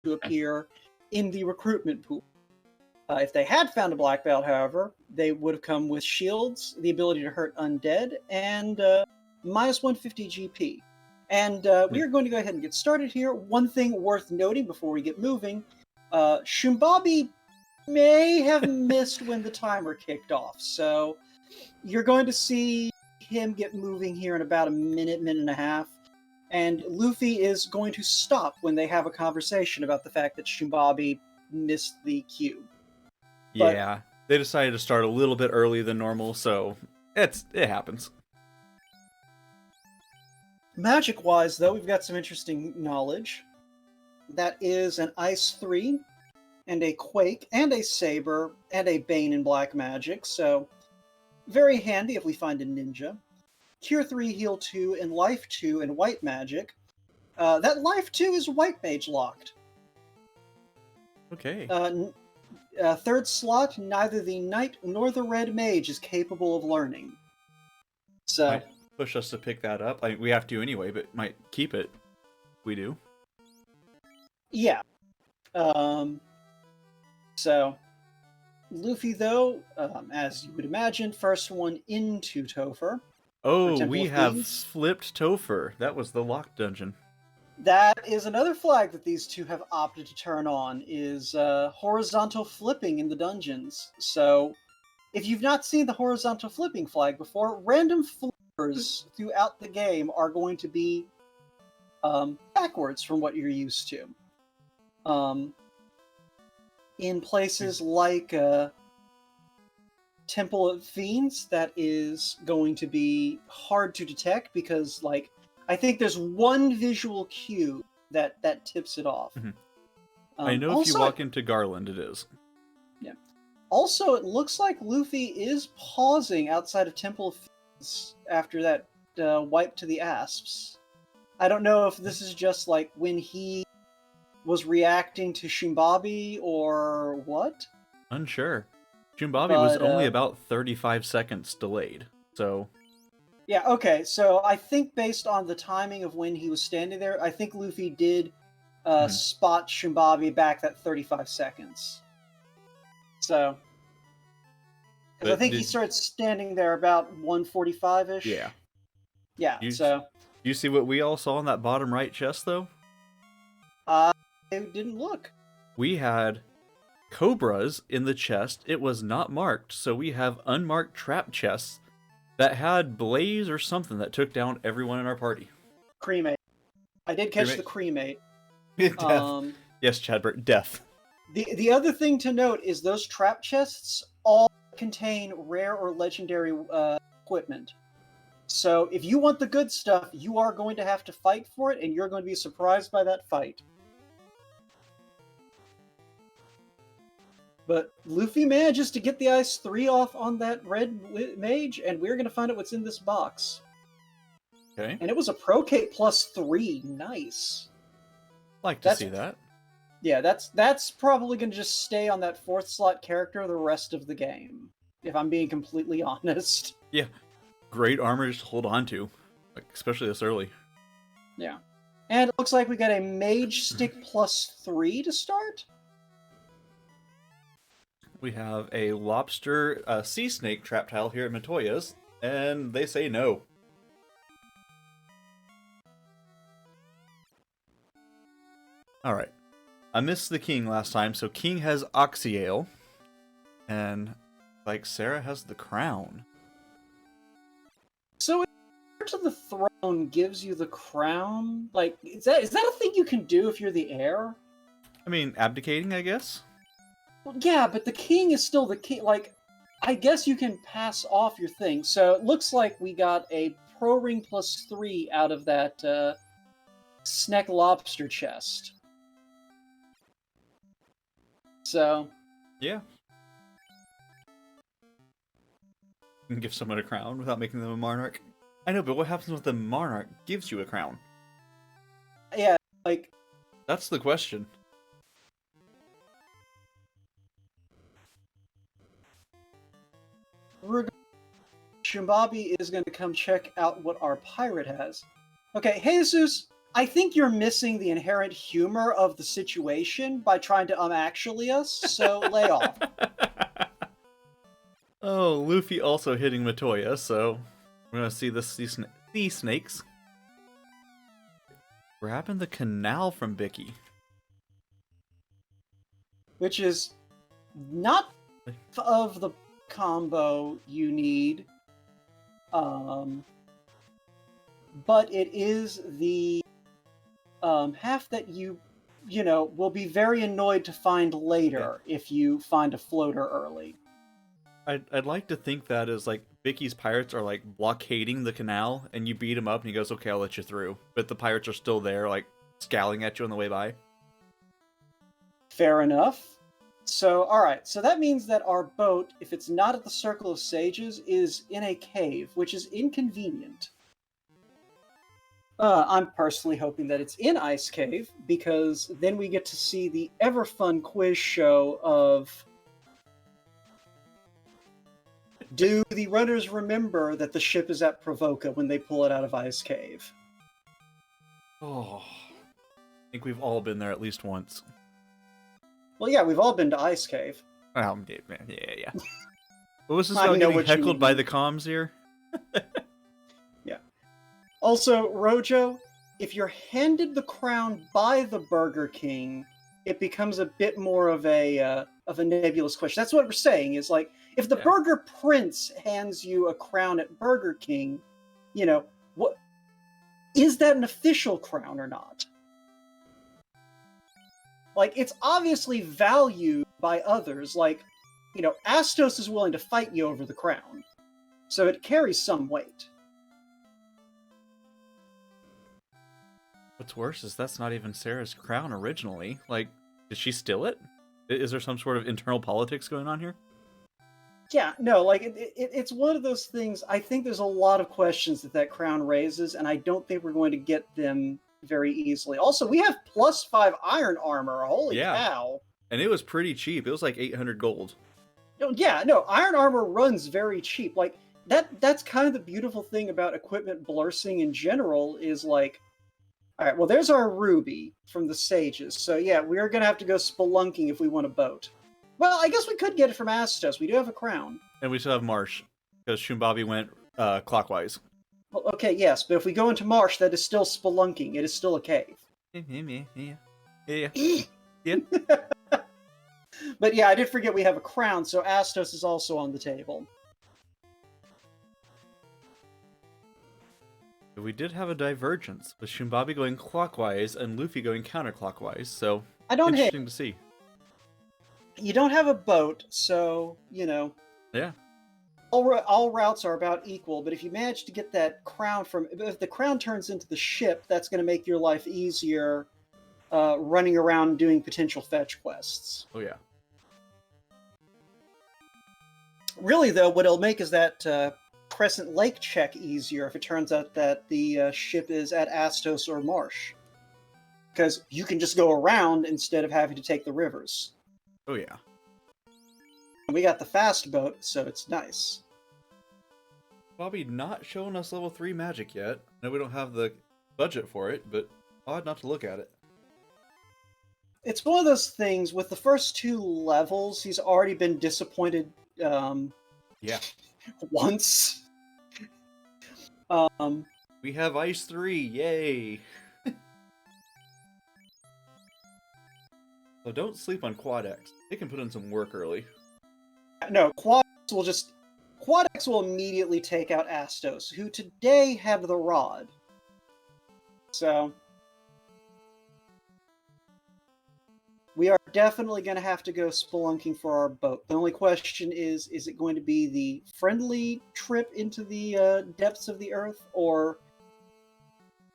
to appear in the recruitment pool. If they had found a black belt, however, they would have come with shields, the ability to hurt undead, and minus 150 GP. And we are going to go ahead and get started here. One thing worth noting before we get moving, shoombabi may have missed when the timer kicked off. So you're going to see him get moving here in about a minute, minute and a half. And Luffy is going to stop when they have a conversation about the fact that shoombabi missed the cue. Yeah, they decided to start a little bit earlier than normal, so it happens. Magic-wise, though, we've got some interesting knowledge. That is an Ice 3, and a Quake, and a Saber, and a Bane in Black Magic, so very handy if we find a ninja. Cure 3, Heal 2, and Life 2 in White Magic. That Life 2 is White Mage locked. Okay. Third slot, neither the Knight nor the Red Mage is capable of learning. So might push us to pick that up. We have to anyway, but might keep it. We do. Yeah. So Luffy, though, as you would imagine, first one into Topher. Oh, we have flipped Topher. That was the locked dungeon. That is another flag that these two have opted to turn on, is horizontal flipping in the dungeons. So, if you've not seen the horizontal flipping flag before, random flippers throughout the game are going to be backwards from what you're used to. In places like Temple of Fiends, that is going to be hard to detect because, like, I think there's one visual cue that tips it off. Mm-hmm. I know also, if you walk into Garland, it is. Yeah. Also, it looks like Luffy is pausing outside of Temple of Fiends after that wipe to the asps. I don't know if this is just like when he was reacting to shoombabi or what. Unsure. Shoombabi was only about 35 seconds delayed, so... Yeah, okay, so I think based on the timing of when he was standing there, I think Luffy did spot shoombabi back that 35 seconds. So... Because I think he started standing there about 1:45-ish. Yeah. Yeah, so... You see what we all saw in that bottom right chest, though? I didn't look. We had cobras in the chest. It was not marked, so we have unmarked trap chests that had blaze or something that took down everyone in our party. Cremate. I did catch the cremate. Death. Yes, Chadbert, death. The other thing to note is those trap chests all contain rare or legendary equipment. So if you want the good stuff, you are going to have to fight for it, and you're going to be surprised by that fight. But Luffy manages to get the Ice 3 off on that red mage, and we're going to find out what's in this box. Okay. And it was a Procate +3. Nice. Like to see that. Yeah, that's probably going to just stay on that 4th slot character the rest of the game, if I'm being completely honest. Yeah. Great armor just to hold on to, like, especially this early. Yeah. And it looks like we got a Mage Stick +3 to start. We have a lobster sea snake trap tile here at Matoya's, and they say no. Alright. I missed the king last time, so king has Oxyale. And, like, Sarah has the crown. So, to the throne gives you the crown? Like, is that a thing you can do if you're the heir? I mean, abdicating, I guess? Well, yeah, but the king is still the king. Like, I guess you can pass off your thing. So it looks like we got a Pro Ring +3 out of that Sneck Lobster chest. So... Yeah. You can give someone a crown without making them a monarch. I know, but what happens if the monarch gives you a crown? Yeah, like... That's the question. shoombabi is going to come check out what our pirate has. Okay, Jesus, I think you're missing the inherent humor of the situation by trying to actually us, so lay off. Oh, Luffy also hitting Matoya, so we're gonna see the sea snakes. Grabbing the canal from Bicky. Which is not of the combo you need, but it is the half that you will be very annoyed to find later if you find a floater early. I'd like to think that is like Bicky's pirates are like blockading the canal, and you beat him up, and he goes, "Okay, I'll let you through." But the pirates are still there, like scowling at you on the way by. Fair enough. So, all right. So that means that our boat, if it's not at the Circle of Sages, is in a cave, which is inconvenient. I'm personally hoping that it's in Ice Cave, because then we get to see the ever fun quiz show of, do the runners remember that the ship is at Provoca when they pull it out of Ice Cave? Oh, I think we've all been there at least once. Well, yeah, we've all been to Ice Cave. Oh, yeah. What was this about getting heckled by the comms here? Yeah. Also, Rojo, if you're handed the crown by the Burger King, it becomes a bit more of a nebulous question. That's what we're saying, is like, if the Burger Prince hands you a crown at Burger King, what is that an official crown or not? Like, it's obviously valued by others. Like, Astos is willing to fight you over the crown, so it carries some weight. What's worse is that's not even Sarah's crown originally. Like, did she steal it? Is there some sort of internal politics going on here? Yeah, no, like, it's one of those things. I think there's a lot of questions that crown raises, and I don't think we're going to get them very easily. Also, we have +5 iron armor. Holy cow. And it was pretty cheap. It was like 800 gold. No, iron armor runs very cheap. Like, that's kind of the beautiful thing about equipment blursing in general, is like, all right, well, there's our ruby from the sages. So yeah, we're going to have to go spelunking if we want a boat. Well, I guess we could get it from Astos. We do have a crown. And we still have Marsh, because Shoombabi went clockwise. Well, okay, yes, but if we go into Marsh, that is still spelunking. It is still a cave. Yeah. But yeah, I did forget we have a crown, so Astos is also on the table. We did have a divergence, with Shoombabi going clockwise and Luffy going counterclockwise, so interesting to see. You don't have a boat, so, Yeah. All routes are about equal, but if you manage to get that crown if the crown turns into the ship, that's going to make your life easier running around doing potential fetch quests. Oh, yeah. Really, though, what it'll make is that Crescent Lake check easier if it turns out that the ship is at Astos or Marsh. Because you can just go around instead of having to take the rivers. Oh, yeah. And we got the fast boat, so it's nice. Bobby not showing us level 3 magic yet. No, we don't have the budget for it, but odd not to look at it. It's one of those things, with the first 2 levels, he's already been disappointed once. We have Ice 3, yay! So don't sleep on Quadex. They can put in some work early. No, Quadex will immediately take out Astos, who today had the rod. So we are definitely going to have to go spelunking for our boat. The only question is it going to be the friendly trip into the depths of the earth, or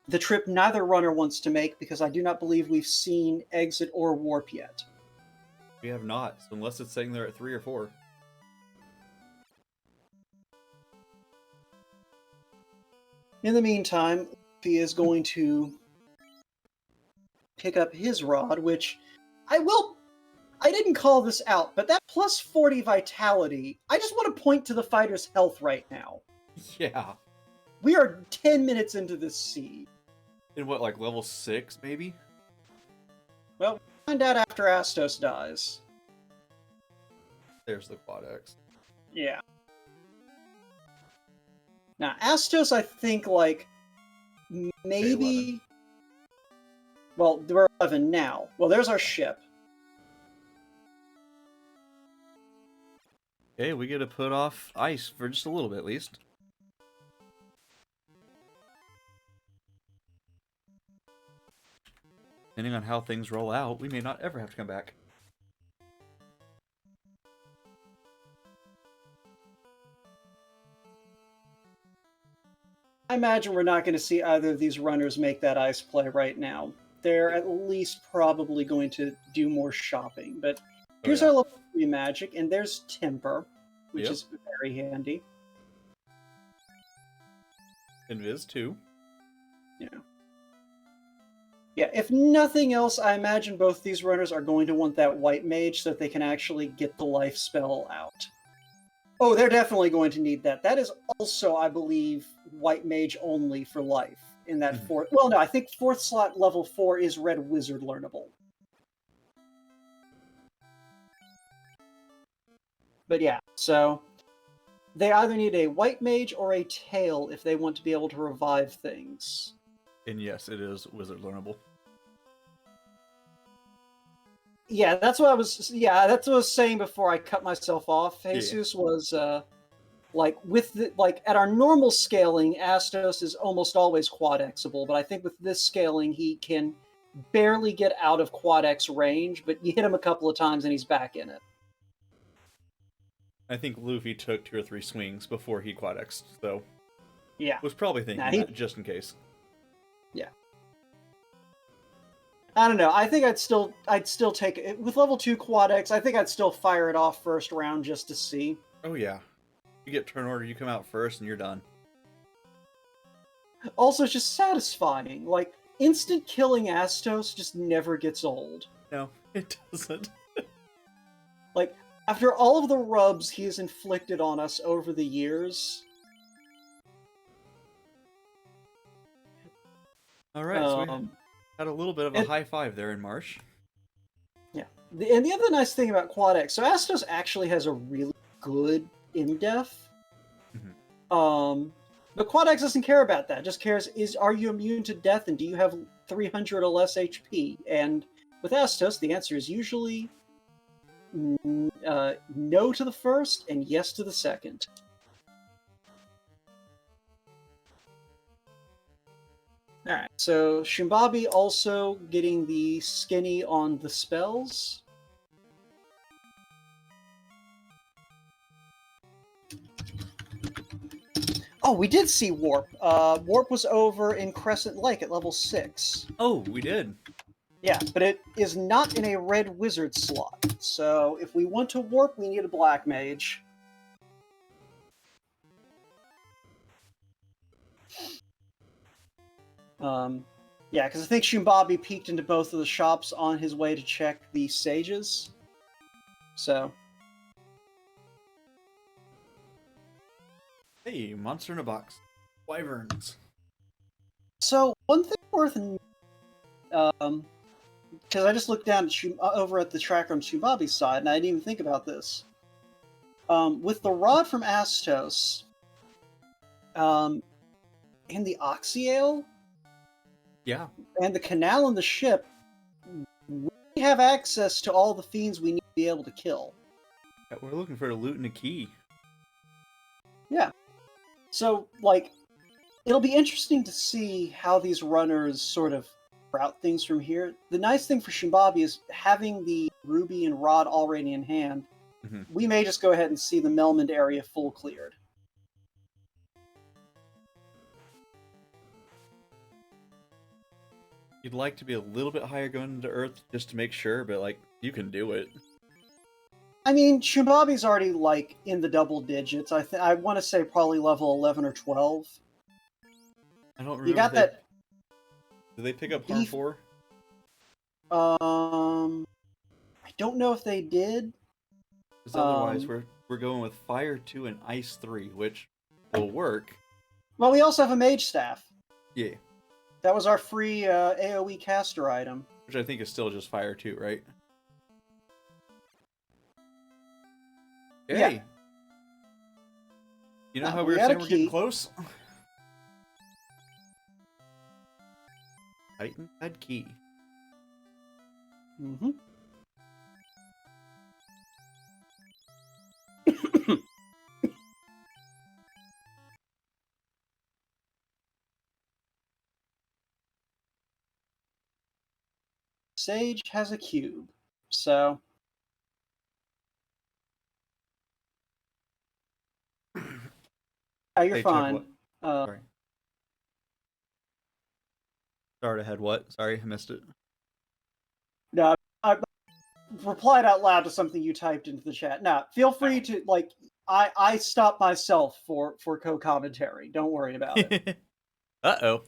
the trip neither runner wants to make, because I do not believe we've seen exit or warp yet. We have not, so unless it's saying they're at 3 or 4. In the meantime, he is going to pick up his rod, which I didn't call this out, but that +40 vitality, I just want to point to the fighter's health right now. Yeah. We are 10 minutes into this siege. In what, like level 6, maybe? Well, we'll find out after Astos dies. There's the Quad X. Yeah. Now, Astos, I think, like, maybe... Well, we're 11 now. Well, there's our ship. Okay, we get to put off ice for just a little bit, at least. Depending on how things roll out, we may not ever have to come back. I imagine we're not going to see either of these runners make that ice play right now. They're at least probably going to do more shopping. But here's our level 3 magic, and there's Temper, which is very handy. Invis, too. Yeah. Yeah, if nothing else, I imagine both these runners are going to want that white mage so that they can actually get the life spell out. Oh, they're definitely going to need that. That is also, I believe, white mage only for life in that fourth... Well, no, I think 4th slot level 4 is red wizard learnable. But yeah, so they either need a white mage or a tail if they want to be able to revive things. And yes, it is wizard learnable. Yeah, that's what I was. Yeah, that's what I was saying before I cut myself off. Jesus was like with the, like at our normal scaling, Astos is almost always quad Xable, but I think with this scaling, he can barely get out of quad X range. But you hit him a couple of times and he's back in it. I think Luffy took 2 or 3 swings before he quad X'd, so yeah, was probably thinking that just in case. Yeah. I don't know. I think I'd still take it with level 2 quad X. I think I'd still fire it off first round just to see. Oh yeah, you get turn order, you come out first, and you're done. Also, it's just satisfying. Like instant killing Astos just never gets old. No, it doesn't. Like after all of the rubs he has inflicted on us over the years. All right, so we had a little bit of a high five there in Marsh. Yeah, and the other nice thing about Quad X, so Astos actually has a really good in-def. But Quad X doesn't care about that. It just cares, are you immune to death and do you have 300 or less HP? And with Astos, the answer is usually no to the first and yes to the second. Alright, so Shoombabi also getting the skinny on the spells. Oh, we did see Warp. Warp was over in Crescent Lake at level 6. Oh, we did. Yeah, but it is not in a red wizard slot. So if we want to Warp, we need a black mage. Yeah, because I think Shoombabi peeked into both of the shops on his way to check the sages. So. Hey, monster in a box. Wyverns. So, one thing worth because I just looked down over at the tracker on Shoombabi's side, and I didn't even think about this. With the rod from Astos, and the Oxyale, yeah, and the canal and the ship, we have access to all the fiends we need to be able to kill. We're looking for a loot and a key. Yeah. So, like, it'll be interesting to see how these runners sort of route things from here. The nice thing for Shoombabi is having the ruby and rod already in hand. We may just go ahead and see the Melmond area full cleared. You'd like to be a little bit higher going into Earth just to make sure, but, like, you can do it. I mean, Shoombabi's already, like, in the double digits. I want to say probably level 11 or 12. I don't remember. You got that... Did they pick up Harm 4? I don't know if they did. Because otherwise, we're going with Fire 2 and Ice 3, which will work. Well, we also have a Mage Staff. Yeah. That was our free AoE caster item. Which I think is still just fire too, right? Yeah. Hey. You know Ah, how we we were got a saying we're getting key. close? Titan had key. Mm-hmm. Sage has a cube, so you're Hey, check what? fine. Sorry. Start ahead what? Sorry, I missed it. No, I replied out loud to something you typed into the chat. Now, feel free to like. I stop myself for co-commentary. Don't worry about it. Uh-oh.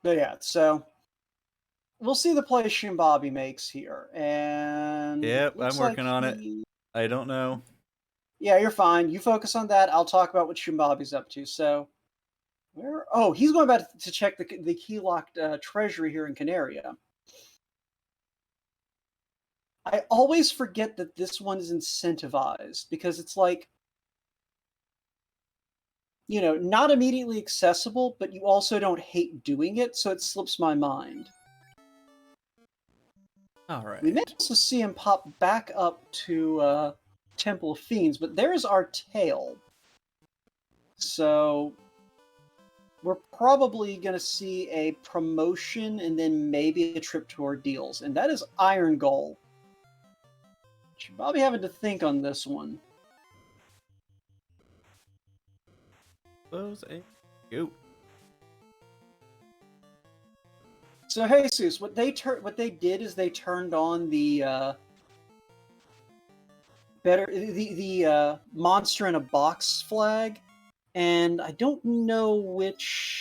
But yeah, so we'll see the play shoombabi makes here, and Yep, I'm looks like working on it. he. I don't know. Yeah, you're fine. You focus on that. I'll talk about what shoombabi's up to. So, where? Oh, he's going back to check the key locked treasury here in Canaria. I always forget that this one is incentivized because it's like, not immediately accessible, but you also don't hate doing it, so it slips my mind. All right. We may also see him pop back up to Temple of Fiends, but there's our tail. So we're probably going to see a promotion and then maybe a trip to Ordeals, and that is Iron Goal. Should probably having to think on this one. Close and go. So Jesus, what they did is they turned on the monster in a box flag, and I don't know which.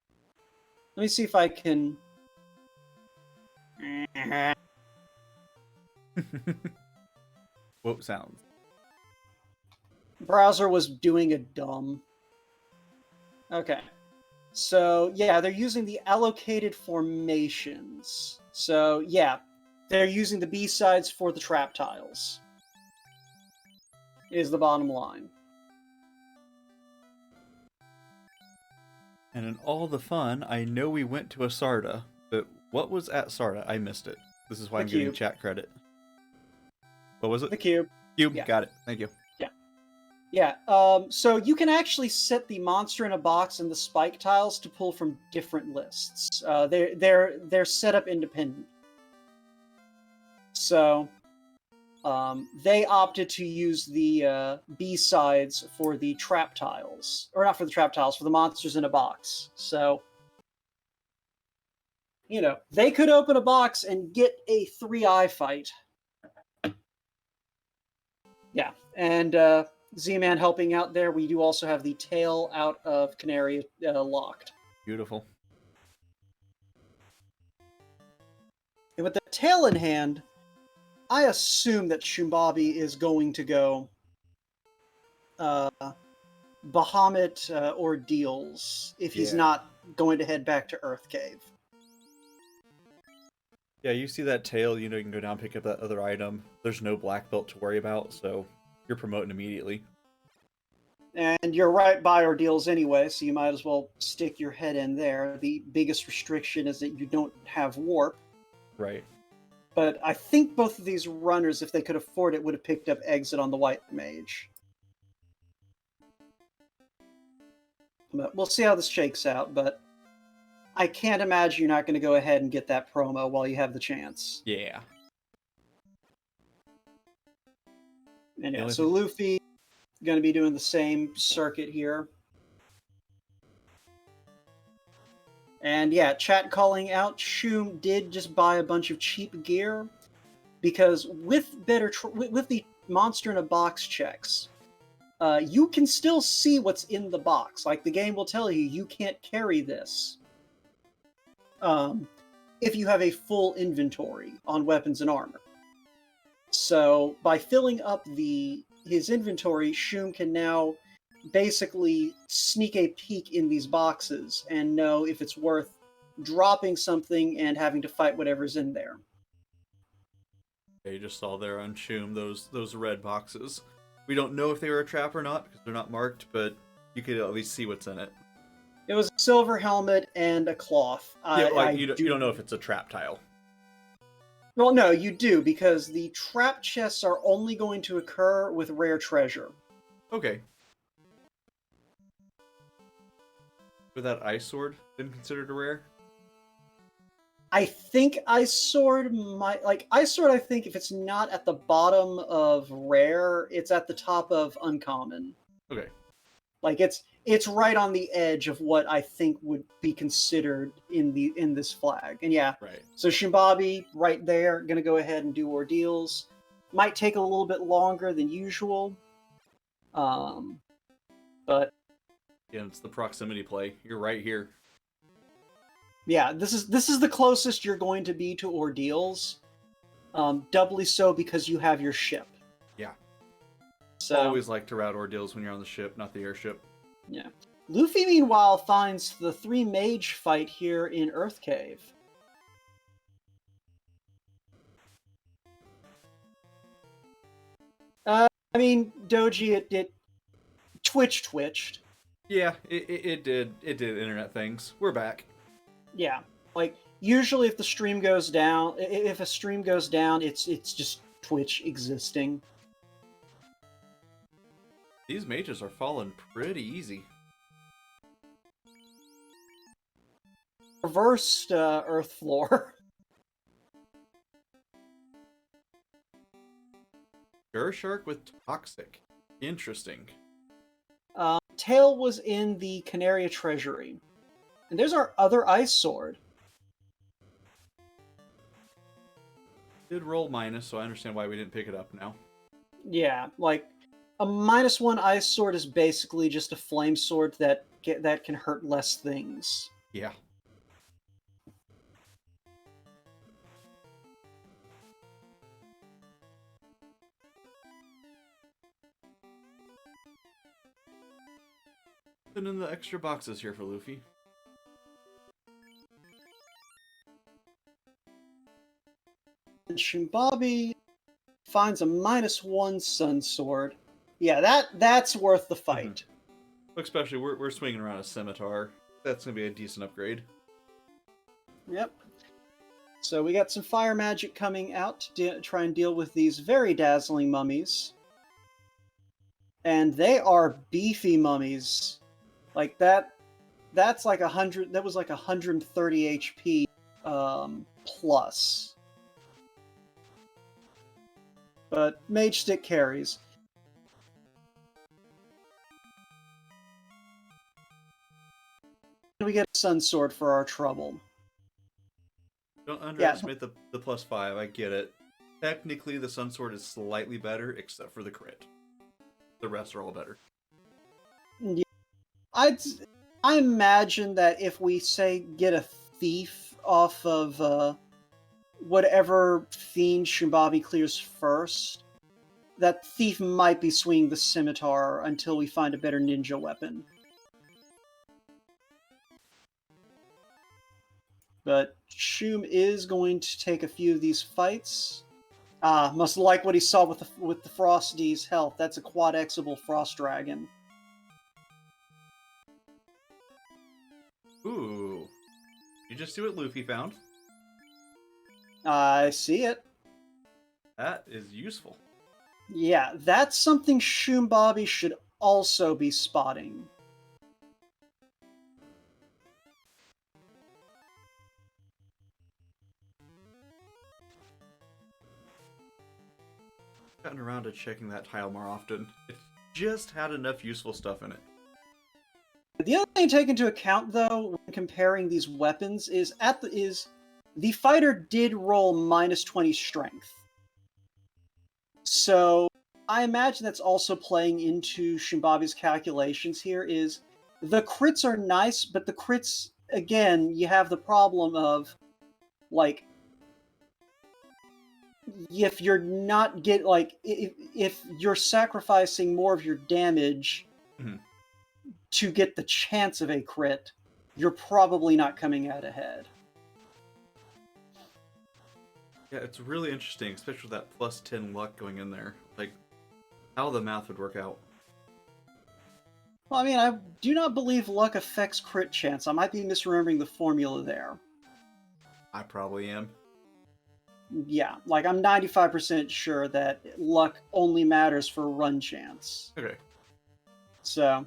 Let me see if I can. Whoop sounds. Browser was doing a dumb. Okay. So, yeah, they're using the allocated formations. So, yeah, they're using the B-sides for the trap tiles. Is the bottom line. And in all the fun, I know we went to a Sarda, but what was at Sarda? I missed it. This is why I'm giving chat credit. What was it? The cube. Cube, Yeah. got it. Thank you. Yeah, so you can actually set the monster in a box and the spike tiles to pull from different lists. They're set up independent. So they opted to use the B-sides for the trap tiles. Or not for the trap tiles, for the monsters in a box. So, they could open a box and get a 3-eye fight. Yeah, and Z-Man helping out there. We do also have the tail out of Canary locked. Beautiful. And with the tail in hand, I assume that shoombabi is going to go Bahamut Ordeals if he's not going to head back to Earth Cave. Yeah, you see that tail, you can go down, pick up that other item. There's no black belt to worry about, so you're promoting immediately. And you're right by Ordeals anyway, so you might as well stick your head in there. The biggest restriction is that you don't have warp. Right. But I think both of these runners, if they could afford it, would have picked up exit on the white mage. But we'll see how this shakes out, but I can't imagine you're not going to go ahead and get that promo while you have the chance. Yeah. And yeah, so Luffy going to be doing the same circuit here. And yeah, chat calling out, Shoom did just buy a bunch of cheap gear because with with the monster in a box checks, you can still see what's in the box. Like the game will tell you can't carry this if you have a full inventory on weapons and armor. So by filling up his inventory, Shoom can now basically sneak a peek in these boxes and know if it's worth dropping something and having to fight whatever's in there. They just saw there on Shoom those red boxes. We don't know if they were a trap or not because they're not marked, but you could at least see what's in it. It was a silver helmet and a cloth. You don't know if it's a trap tile. Well, no, you do, because the trap chests are only going to occur with rare treasure. Okay. With that ice sword been considered a rare? I think Ice Sword might... Ice Sword, I think, if it's not at the bottom of rare, it's at the top of uncommon. Okay. It's right on the edge of what I think would be considered in this flag. And yeah, right. So shoombabi, right there, gonna go ahead and do ordeals. Might take a little bit longer than usual. But... Yeah, it's the proximity play. You're right here. Yeah, this is the closest you're going to be to ordeals. Doubly so because you have your ship. Yeah. So always like to route ordeals when you're on the ship, not the airship. Yeah. Luffy, meanwhile, finds the 3 mage fight here in Earth Cave. I mean, Doji, it twitched. Yeah, it did internet things. We're back. Yeah, usually if the stream goes down, if a stream goes down, it's just Twitch existing. These mages are falling pretty easy. Reversed Earth floor. Shark with toxic. Interesting. Tail was in the Canaria Treasury. And there's our other ice sword. Did roll minus, so I understand why we didn't pick it up now. Yeah, a -1 ice sword is basically just a flame sword that can hurt less things. Yeah. Put in the extra boxes here for Luffy. And shoombabi finds a -1 sun sword. Yeah, that's worth the fight. Mm-hmm. Especially we're swinging around a scimitar. That's gonna be a decent upgrade. Yep. So we got some fire magic coming out to try and deal with these very dazzling mummies. And they are beefy mummies. That's like 100. That was like 130 HP plus. But Mage Stick carries. We get a Sun Sword for our trouble. Don't underestimate the +5. I get it. Technically, the Sun Sword is slightly better, except for the crit. The rest are all better. Yeah. I imagine that if we, say, get a thief off of whatever fiend shoombabi clears first, that thief might be swinging the scimitar until we find a better ninja weapon. But Shoom is going to take a few of these fights. Must like what he saw with the Frosty's health. That's a quad-exable Frost Dragon. Ooh. You just see what Luffy found? I see it. That is useful. Yeah, that's something shoombabi should also be spotting. Gotten around to checking that tile more often. It just had enough useful stuff in it. The other thing to take into account, though, when comparing these weapons, is the fighter did roll -20 strength. So I imagine that's also playing into shoombabi's calculations here. Is the crits are nice, but the crits, again, you have the problem of, if you're not if you're sacrificing more of your damage, to get the chance of a crit, you're probably not coming out ahead. Yeah, it's really interesting, especially with that plus 10 luck going in there. Like, how the math would work out. Well, I mean, I do not believe luck affects crit chance. I might be misremembering the formula there. I probably am. Yeah, like I'm 95% sure that luck only matters for run chance. Okay. So,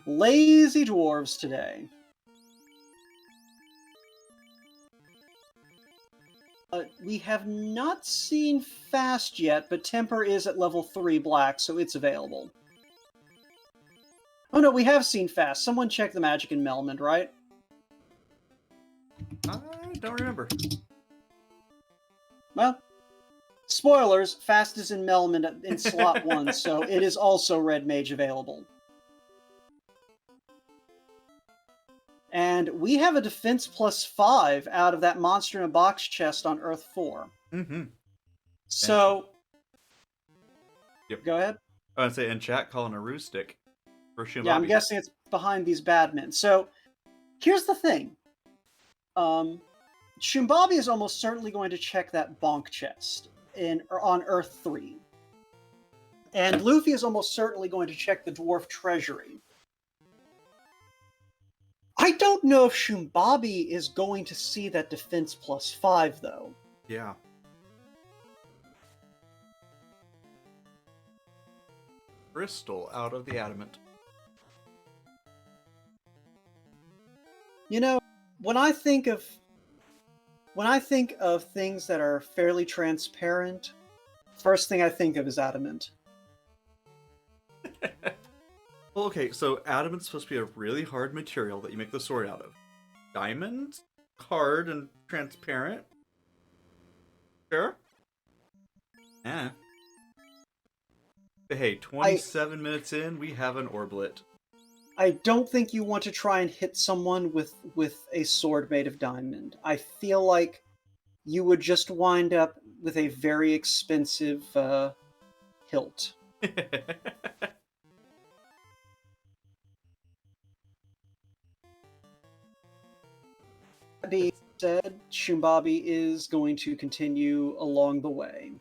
lazy dwarves today. We have not seen fast yet, but temper is at level 3 black, so it's available. Oh no, we have seen fast. Someone check the magic in Melmond, right? I don't remember. Well, spoilers, fast is in Melmond in slot 1, so it is also red mage available. And we have a defense plus 5 out of that monster in a box chest on Earth 4. Mm-hmm. So, Yep. Go ahead. I would say in chat calling a roo stick for shoombabi. Yeah, I'm guessing it's behind these badmen. So, here's the thing. Shoombabi is almost certainly going to check that bonk chest on Earth 3. And Luffy is almost certainly going to check the dwarf treasury. I don't know if Shoombabi is going to see that defense plus 5, though. Yeah. Crystal out of the adamant. You know, when I think of things that are fairly transparent, first thing I think of is adamant. Well, okay, so adamant's supposed to be a really hard material that you make the sword out of. Diamond, hard and transparent. Sure. Yeah. Hey, 27 minutes in, we have an orblet. I don't think you want to try and hit someone with a sword made of diamond. I feel like you would just wind up with a very expensive hilt. That being said, Shoombabi is going to continue along the way.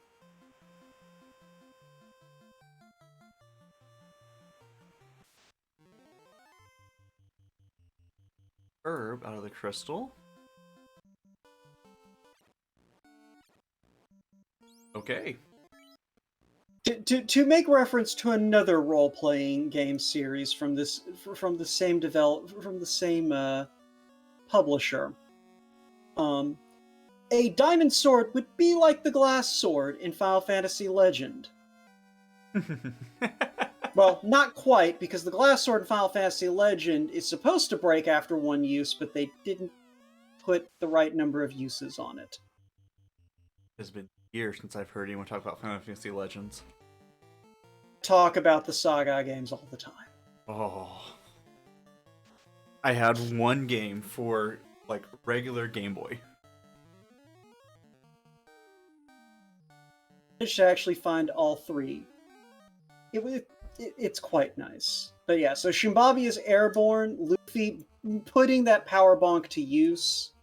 Herb out of the crystal. Okay. To make reference to another role-playing game series from the same publisher, a diamond sword would be like the glass sword in Final Fantasy Legend. Well, not quite, because the glass sword in Final Fantasy Legend is supposed to break after one use, but they didn't put the right number of uses on it. It's been years since I've heard anyone talk about Final Fantasy Legends. Talk about the Saga games all the time. Oh. I had one game for, like, regular Game Boy. I managed to actually find all three. It's quite nice. But yeah, so Shoombabi is airborne. Luffy putting that power bonk to use.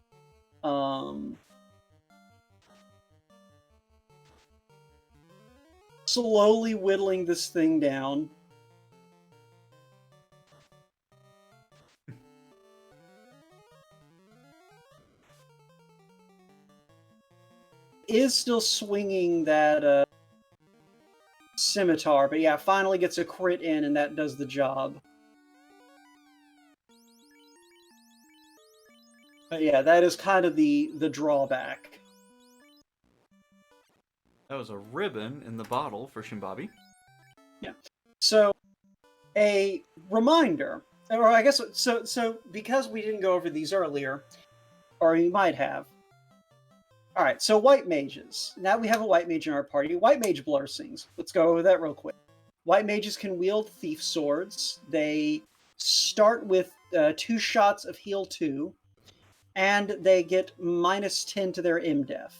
Slowly whittling this thing down. Is still swinging that scimitar, but yeah, finally gets a crit in, and that does the job. But yeah, that is kind of the drawback. That was a ribbon in the bottle for Shoombabi. Yeah. So, a reminder, or I guess, so because we didn't go over these earlier, or we might have. Alright, so white mages. Now we have a white mage in our party. White mage blursings. Let's go over that real quick. White mages can wield thief swords. They start with 2 shots of heal 2, and they get -10 to their MDef.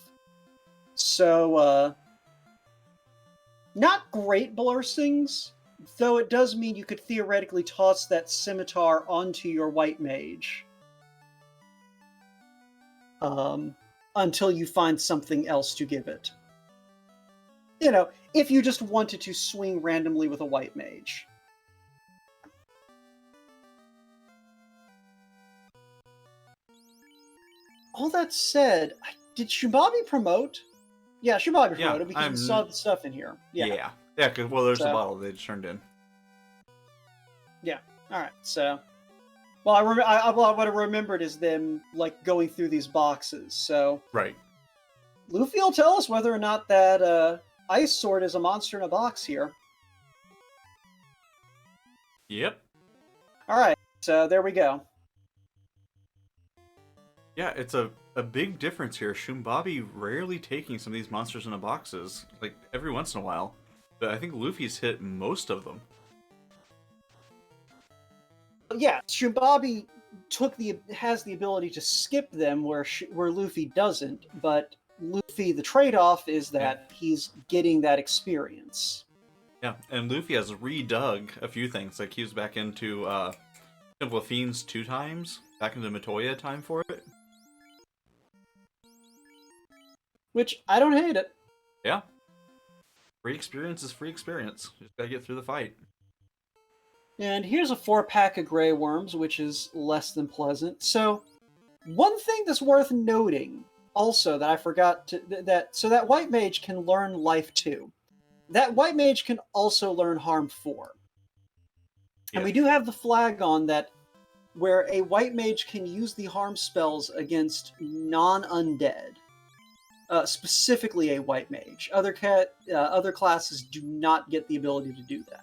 So, Not great blessings, though it does mean you could theoretically toss that scimitar onto your white mage. Until you find something else to give it. You know, if you just wanted to swing randomly with a white mage. All that said, did shoombabi promote? Yeah, shoombabi promoted because we saw the stuff in here. Yeah. Yeah, because, well, there's the bottle they just turned in. Yeah, alright, so... Well, what I remembered is them, like, going through these boxes, so... Right. Luffy will tell us whether or not that, ice sword is a monster in a box here. Yep. Alright, so there we go. Yeah, it's a big difference here. Shoombabi rarely taking some of these monsters in a boxes, like, every once in a while. But I think Luffy's hit most of them. Yeah, shoombabi has the ability to skip them where Luffy doesn't, but Luffy, the trade-off is that he's getting that experience. Yeah, and Luffy has redug a few things. Like, he was back into Temple of Fiends 2 times, back into Matoya time for it. Which, I don't hate it. Yeah. Free experience is free experience. You just gotta get through the fight. And here's a 4-pack of Grey Worms, which is less than pleasant. So, one thing that's worth noting, also, that I forgot to... So that White Mage can learn Life 2. That White Mage can also learn Harm 4. And we do have the flag on that, where a White Mage can use the Harm spells against non-undead. Specifically a White Mage. Other classes do not get the ability to do that.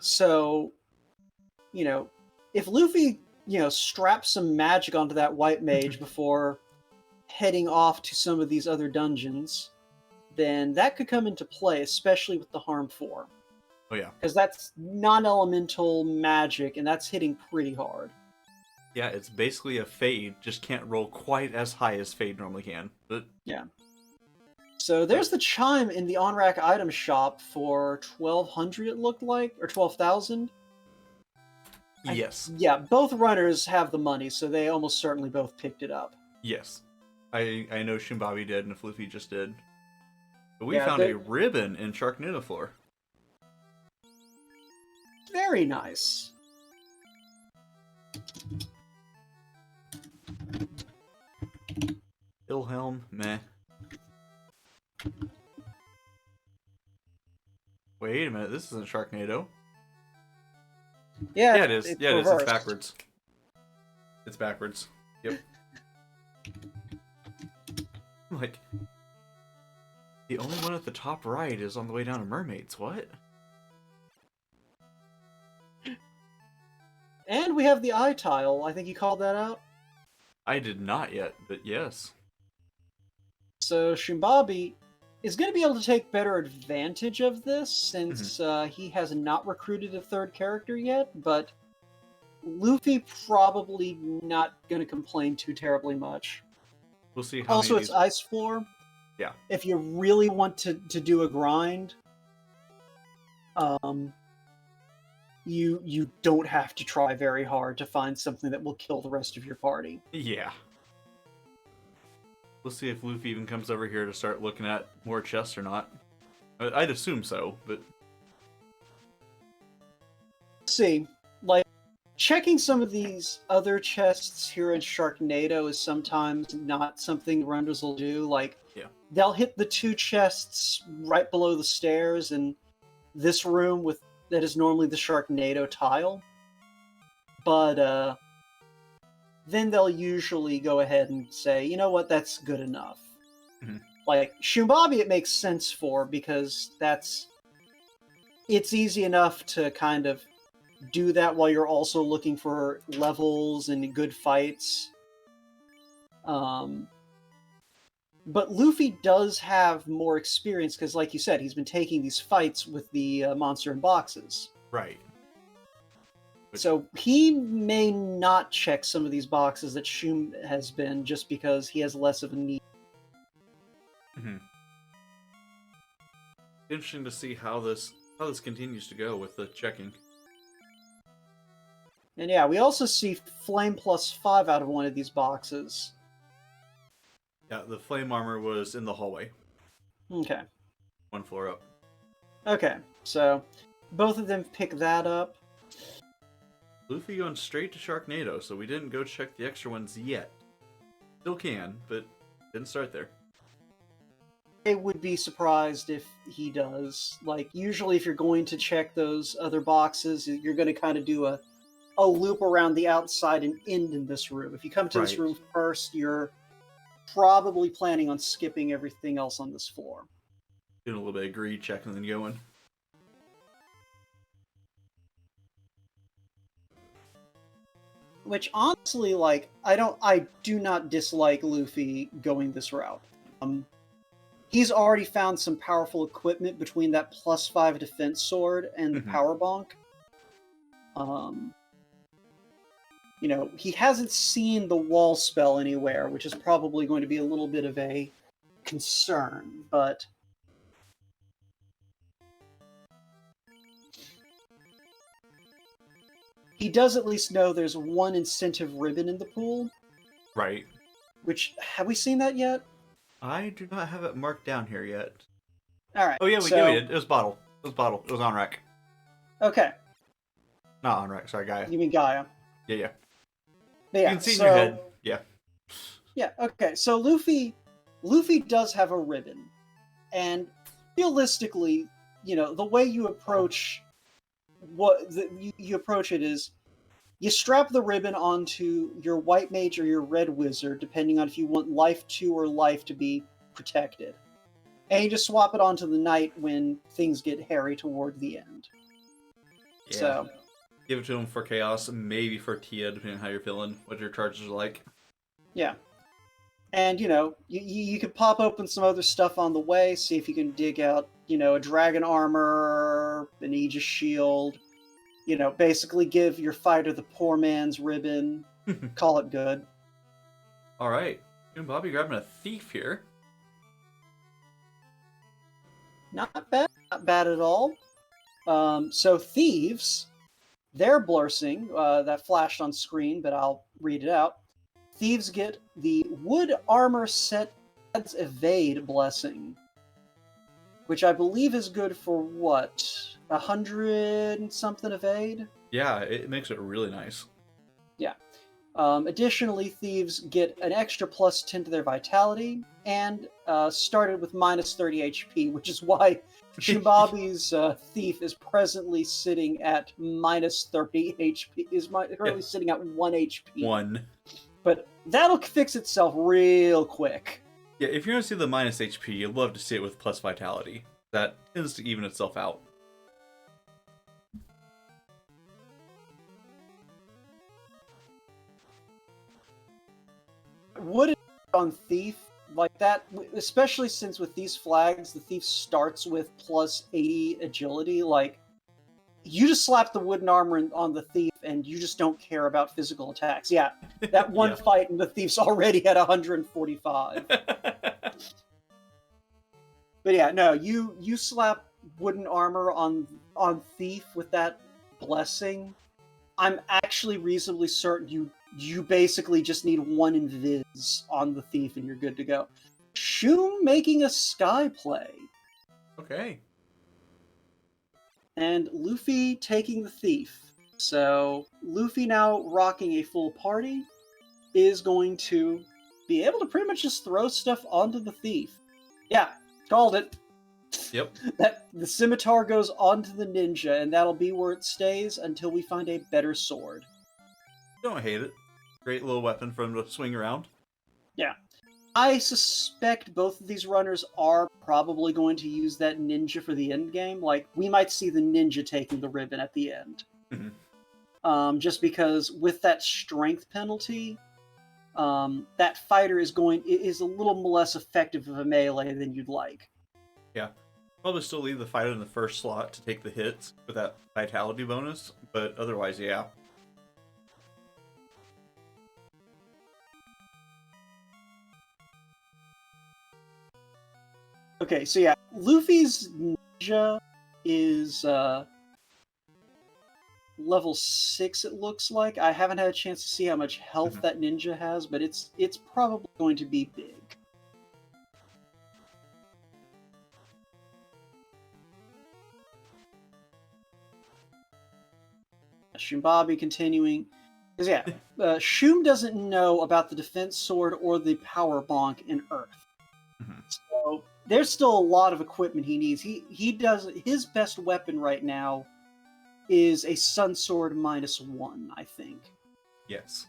So, you know, if Luffy, straps some magic onto that White Mage before heading off to some of these other dungeons, then that could come into play, especially with the Harm 4. Oh, yeah. Because that's non-elemental magic, and that's hitting pretty hard. Yeah, it's basically a Fade, just can't roll quite as high as Fade normally can. But yeah. So there's the chime in the on-rack item shop for 1,200, it looked like, or 12,000. Yes. Yeah, both runners have the money, so they almost certainly both picked it up. Yes. I know shoombabi did, and if Luffy just did. But we found a ribbon in Sharknado floor. Very nice. Ilhelm, meh. Wait a minute, this isn't Sharknado. Yeah, it is. It's backwards. It's backwards. Yep. Like, the only one at the top right is on the way down to Mermaids. What? And we have the eye tile. I think you called that out. I did not yet, but yes. So shoombabi is going to be able to take better advantage of this since he has not recruited a third character yet, but Luffy probably not going to complain too terribly much. We'll see how also, it's ice floor. Yeah. If you really want to do a grind, you don't have to try very hard to find something that will kill the rest of your party. Yeah. We'll see if Luffy even comes over here to start looking at more chests or not. I'd assume so, but... See, like, checking some of these other chests here in Sharknado is sometimes not something runners will do. Like, they'll hit the 2 chests right below the stairs in this room that is normally the Sharknado tile. But, then they'll usually go ahead and say, you know what, that's good enough. Mm-hmm. Like, shoombabi it makes sense for, because it's easy enough to kind of do that while you're also looking for levels and good fights. But Luffy does have more experience, because like you said, he's been taking these fights with the monster in boxes. Right. So he may not check some of these boxes that Shoom has been, just because he has less of a need. Mm-hmm. Interesting to see how this continues to go with the checking. And yeah, we also see flame +5 out of one of these boxes. Yeah, the flame armor was in the hallway. Okay. One floor up. Okay, so both of them pick that up. Luffy going straight to Sharknado, so we didn't go check the extra ones yet. Still can, but didn't start there. I would be surprised if he does. Like, usually if you're going to check those other boxes, you're going to kind of do a loop around the outside and end in this room. If you come to this Right. room first, you're probably planning on skipping everything else on this floor. Doing a little bit of greed checking and then going. Which honestly, like, I do not dislike Luffy going this route. He's already found some powerful equipment between that +5 defense sword and the power bonk. You know, he hasn't seen the wall spell anywhere, which is probably going to be a little bit of a concern, but he does at least know there's one incentive ribbon in the pool. Right. Which, have we seen that yet? I do not have it marked down here yet. Alright. Oh yeah, we did. It was bottle. It was bottle. It was on rack. Okay. Not on rack, sorry, Gaia. You mean Gaia? Yeah. But yeah, you can see in your head. Yeah. Yeah, okay. So Luffy does have a ribbon. And realistically, you know, the way you approach you approach it is you strap the ribbon onto your white mage or your red wizard, depending on if you want life 2 or life to be protected. And you just swap it onto the knight when things get hairy toward the end. Yeah. So give it to him for chaos, maybe for Tia, depending on how you're feeling, what your charges are like. Yeah. And, you know, you could pop open some other stuff on the way, see if you can dig out, you know, a dragon armor, an Aegis shield. You know, basically give your fighter the poor man's ribbon. Call it good. Alright. Bobby grabbing a thief here. Not bad. Not bad at all. So thieves, their blursing, that flashed on screen, but I'll read it out. Thieves get the wood armor set adds evade blessing, which I believe is good for what, 100 and something evade? Yeah, it makes it really nice. Yeah. Additionally, thieves get an extra +10 to their vitality, and started with -30 HP, which is why Shoombabi's thief is presently sitting at -30 HP. Is currently sitting at 1 HP. 1. But that'll fix itself real quick. Yeah, if you're going to see the minus HP, you'd love to see it with plus vitality. That tends to even itself out. Would it on thief like that, especially since with these flags, the thief starts with +80 agility, like, you just slap the wooden armor on the thief and you just don't care about physical attacks. Yeah, that one fight and the thief's already at 145. But yeah, no, you slap wooden armor on thief with that blessing, I'm actually reasonably certain you basically just need one invis on the thief and you're good to go. Shoom making a sky play. Okay. And Luffy taking the thief. So Luffy, now rocking a full party, is going to be able to pretty much just throw stuff onto the thief. Yeah, called it. Yep. The scimitar goes onto the ninja, and that'll be where it stays until we find a better sword. Don't hate it. Great little weapon for him to swing around. Yeah. I suspect both of these runners are probably going to use that ninja for the end game. Like, we might see the ninja taking the ribbon at the end. Mm-hmm. Just because with that strength penalty, that fighter is a little less effective of a melee than you'd like. Yeah. Probably still leave the fighter in the first slot to take the hits with that vitality bonus, but otherwise, yeah. Okay, so yeah, Luffy's ninja ninja is level 6, it looks like. I haven't had a chance to see how much health that ninja has, but it's probably going to be big. Shoombabi continuing. Because, yeah, Shoom doesn't know about the defense sword or the power bonk in Earth. So there's still a lot of equipment he needs. He does his best weapon right now is a Sun Sword -1, I think. Yes.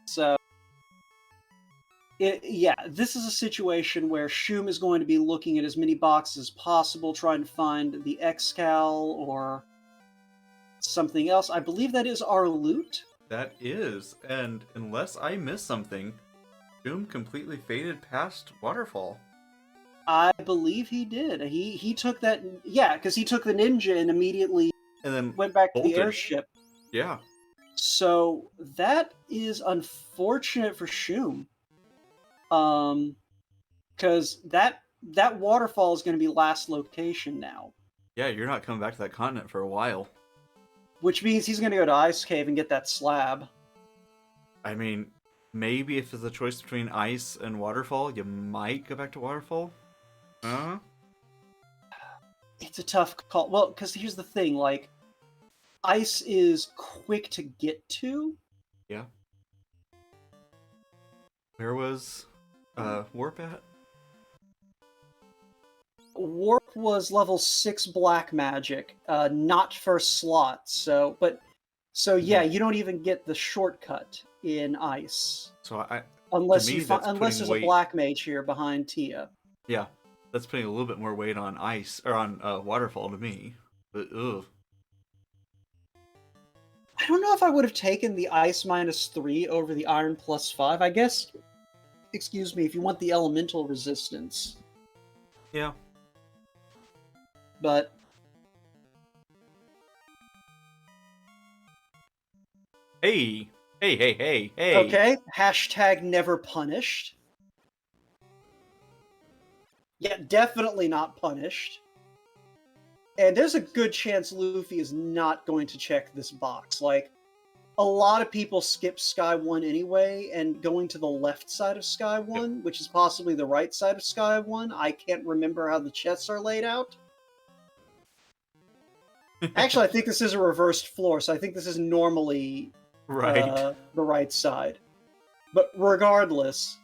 So, this is a situation where Shoom is going to be looking at as many boxes as possible, trying to find the Excal or something else. I believe that is our loot. That is, and unless I missed something, Doom completely faded past Waterfall. I believe he did. He took that, because he took the ninja and immediately And then went back bolted. to the airship. Yeah. So that is unfortunate for Shoom. Because that waterfall is going to be last location now. Yeah, you're not coming back to that continent for a while. Which means he's going to go to Ice Cave and get that slab. I mean, maybe if there's a choice between Ice and Waterfall, you might go back to Waterfall. Huh? It's a tough call. Well, because here's the thing, like, Ice is quick to get to. Yeah. Where was Warp at? Warp was level 6 black magic, not first slot. So yeah, you don't even get the shortcut in Ice. So unless to me, unless there's a black mage here behind Tia. Yeah, that's putting a little bit more weight on Ice or on Waterfall to me. But ugh. I don't know if I would have taken the Ice -3 over the Iron +5. I guess, excuse me, if you want the elemental resistance. Yeah. But Hey! Okay, hashtag never punished. Yeah, definitely not punished. And there's a good chance Luffy is not going to check this box. Like, a lot of people skip Sky 1 anyway, and going to the left side of Sky 1, which is possibly the right side of Sky 1. I can't remember how the chests are laid out. Actually, I think this is a reversed floor, so I think this is normally Right. the right side. But regardless...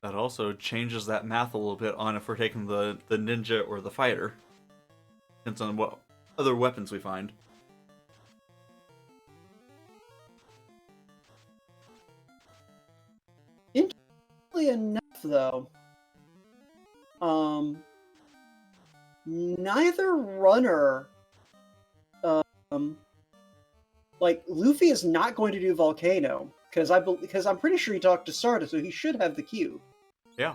That also changes that math a little bit on if we're taking the ninja or the fighter. Depends on what other weapons we find. Interestingly enough, though, neither runner, like, Luffy is not going to do Volcano, because I'm pretty sure he talked to Sarda, so he should have the cube. Yeah.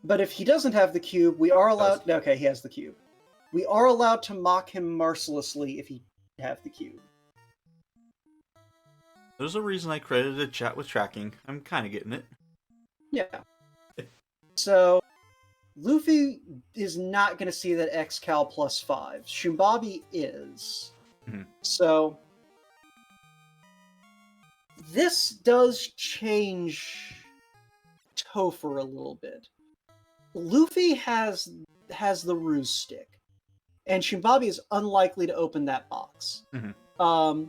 But if he doesn't have the cube, we are allowed... Okay, he has the cube. We are allowed to mock him mercilessly if he have the cube. There's a reason I credited chat with tracking. I'm kind of getting it. Yeah. So, Luffy is not going to see that Excal +5. Shoombabi is. Mm-hmm. So, this does change Topher a little bit. Luffy has the ruse stick, and Shoombabi is unlikely to open that box. Mm-hmm.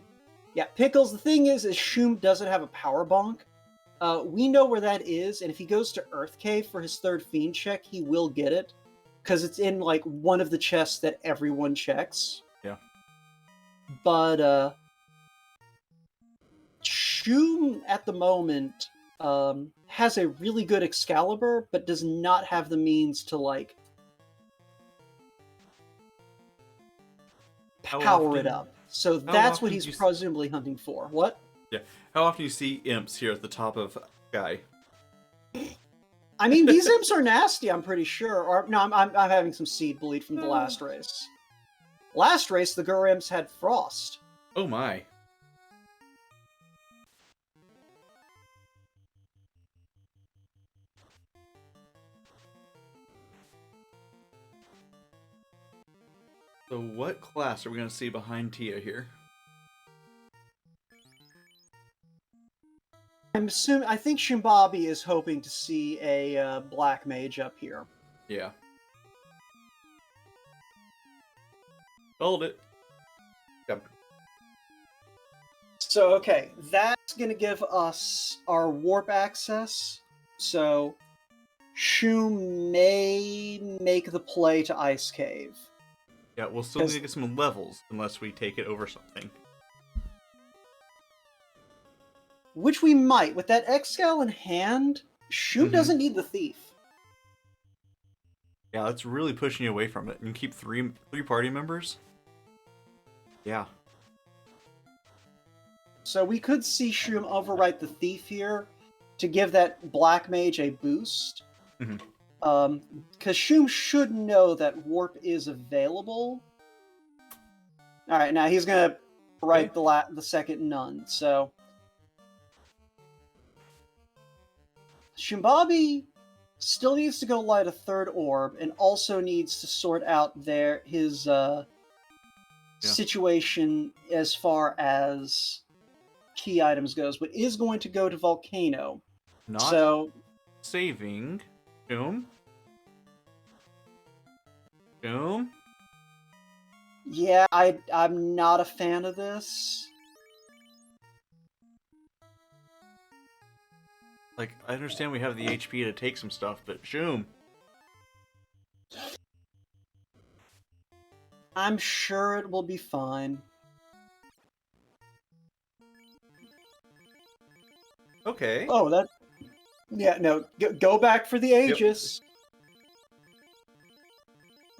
Yeah, Pickles, the thing is Shoom doesn't have a power bonk. We know where that is, and if he goes to Earth Cave for his third Fiend check, he will get it, because it's in, like, one of the chests that everyone checks. Yeah. But, Shoom, at the moment, has a really good Excalibur, but does not have the means to, like, power it up. So that's what he's presumably hunting for. What? Yeah. How often do you see imps here at the top of Sky? I mean, these imps are nasty, I'm pretty sure. Or, no, I'm having some seed bleed from the last race. Last race, the Gur imps had frost. Oh my. So what class are we going to see behind Tia here? I think Shoombabi is hoping to see a black mage up here. Yeah. Hold it. Yep. So, okay, that's going to give us our warp access. So, Shoom may make the play to Ice Cave. Yeah, we'll still need to get some levels unless we take it over something. Which we might. With that X-Scal in hand, Shoom doesn't need the Thief. Yeah, that's really pushing you away from it. And keep three party members? Yeah. So we could see Shoom overwrite the Thief here to give that Black Mage a boost. Because Shoom should know that Warp is available. Alright, now he's going to write the second Nun, so... Shoombabi still needs to go light a third orb, and also needs to sort out his situation as far as key items goes, but is going to go to Volcano. Not saving. Shoom? Shoom? Yeah, I'm not a fan of this. Like, I understand we have the HP to take some stuff, but Shoom. I'm sure it will be fine. Okay. Oh, that... Yeah, no, go back for the Aegis. Yep.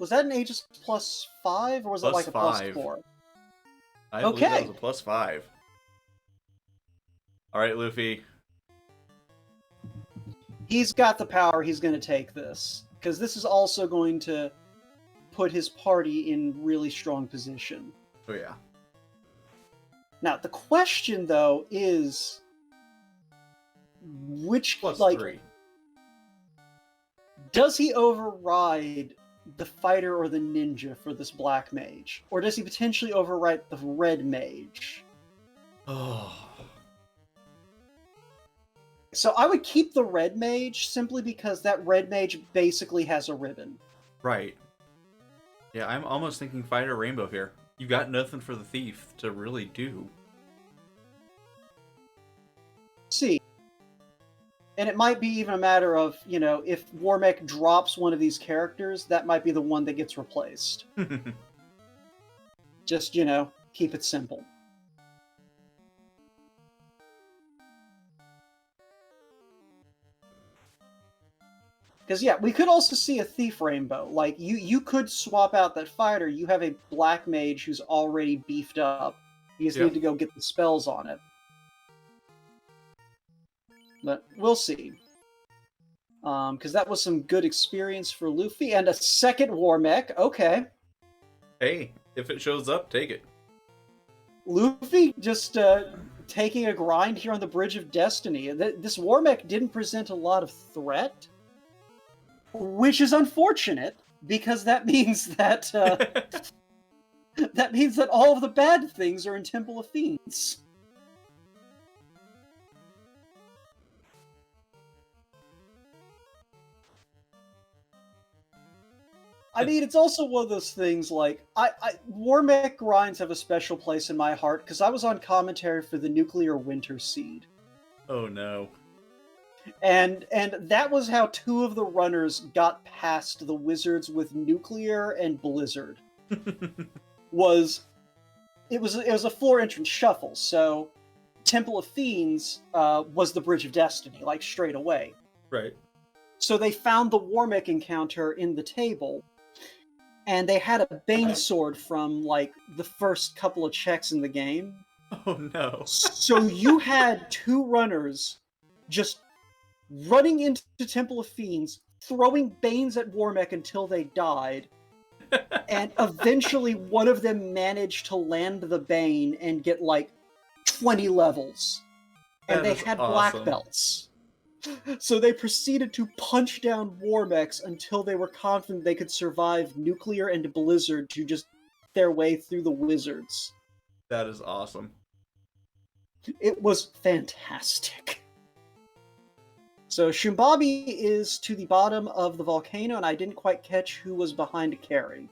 Was that an Aegis +5, or was it like a +4? I believe that was a +5. Alright, Luffy. He's got the power, he's going to take this. Because this is also going to put his party in really strong position. Oh, yeah. Now, the question, though, is... Which, +3. Does he override the fighter or the ninja for this black mage? Or does he potentially overwrite the red mage? Oh. So I would keep the red mage simply because that red mage basically has a ribbon. Right. Yeah, I'm almost thinking fighter rainbow here. You got nothing for the thief to really do. See. And it might be even a matter of, you know, if Warmech drops one of these characters, that might be the one that gets replaced. Just, you know, keep it simple. Because, yeah, we could also see a Thief Rainbow. Like, you could swap out that fighter. You have a Black Mage who's already beefed up. You just need to go get the spells on it. But we'll see. Because that was some good experience for Luffy. And a second War Mech. Okay. Hey, if it shows up, take it. Luffy just taking a grind here on the Bridge of Destiny. This War Mech didn't present a lot of threat. Which is unfortunate, because that means that... that means that all of the bad things are in Temple of Fiends. I mean, it's also one of those things, like, War Mech grinds have a special place in my heart, because I was on commentary for the Nuclear Winter Seed. Oh, no. And that was how two of the runners got past the wizards with Nuclear and Blizzard. It was a floor entrance shuffle, so Temple of Fiends was the Bridge of Destiny, like, straight away. Right. So they found the War Mech encounter in the table, and they had a Bane Sword from, like, the first couple of checks in the game. Oh, no. So you had two runners just running into Temple of Fiends, throwing Banes at War Mech until they died, and eventually one of them managed to land the Bane and get, like, 20 levels. And they had black belts. So they proceeded to punch down War Mechs until they were confident they could survive Nuclear and Blizzard to just their way through the wizards. That is awesome. It was fantastic. So Shoombabi is to the bottom of the volcano, and I didn't quite catch who was behind Carrie.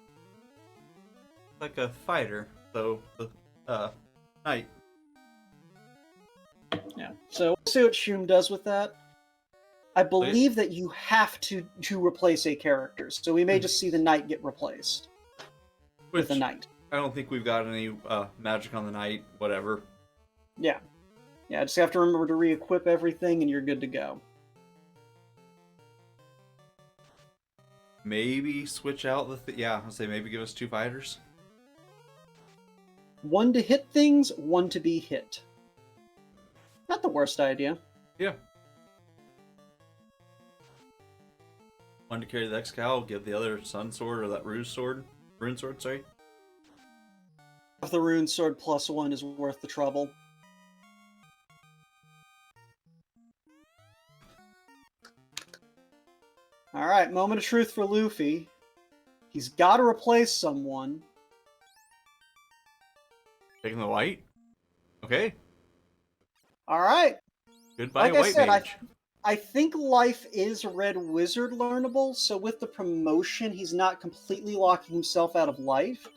Like a fighter, so the knight. Yeah. So we'll see what Shoom does with that. I believe that you have to replace a character, so we may just see the knight get replaced with a knight. I don't think we've got any magic on the knight, whatever. Yeah. Yeah, just have to remember to re-equip everything and you're good to go. Maybe switch out the... yeah, I'll say maybe give us 2 fighters. One to hit things, one to be hit. Not the worst idea. Yeah. One to carry the X-Cow, give the other Sun Sword or that Rune Sword, sorry. If the Rune Sword +1 is worth the trouble. Alright, moment of truth for Luffy. He's got to replace someone. Taking the white? Okay. Alright. Goodbye, like white I said, mage. I think life is Red Wizard learnable, so with the promotion, he's not completely locking himself out of life.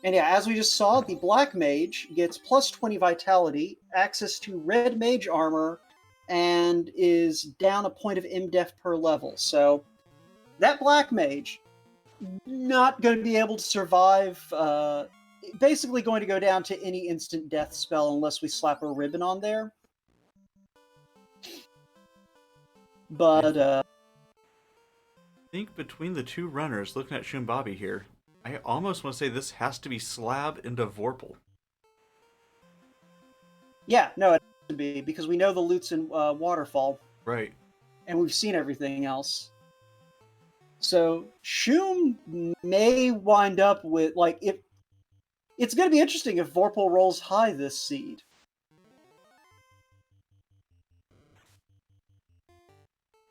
And yeah, as we just saw, the Black Mage gets +20 Vitality, access to Red Mage armor, and is down a point of MDef per level. So that Black Mage, not going to be able to survive, basically going to go down to any instant death spell unless we slap a ribbon on there. But, I think between the 2 runners, looking at Shoombabi here, I almost want to say this has to be Slab into Vorpal. yeah, no, it has to be, because we know the loot's in Waterfall. Right. And we've seen everything else. So, Shoom may wind up with, like, if it's going to be interesting if Vorpal rolls high this seed.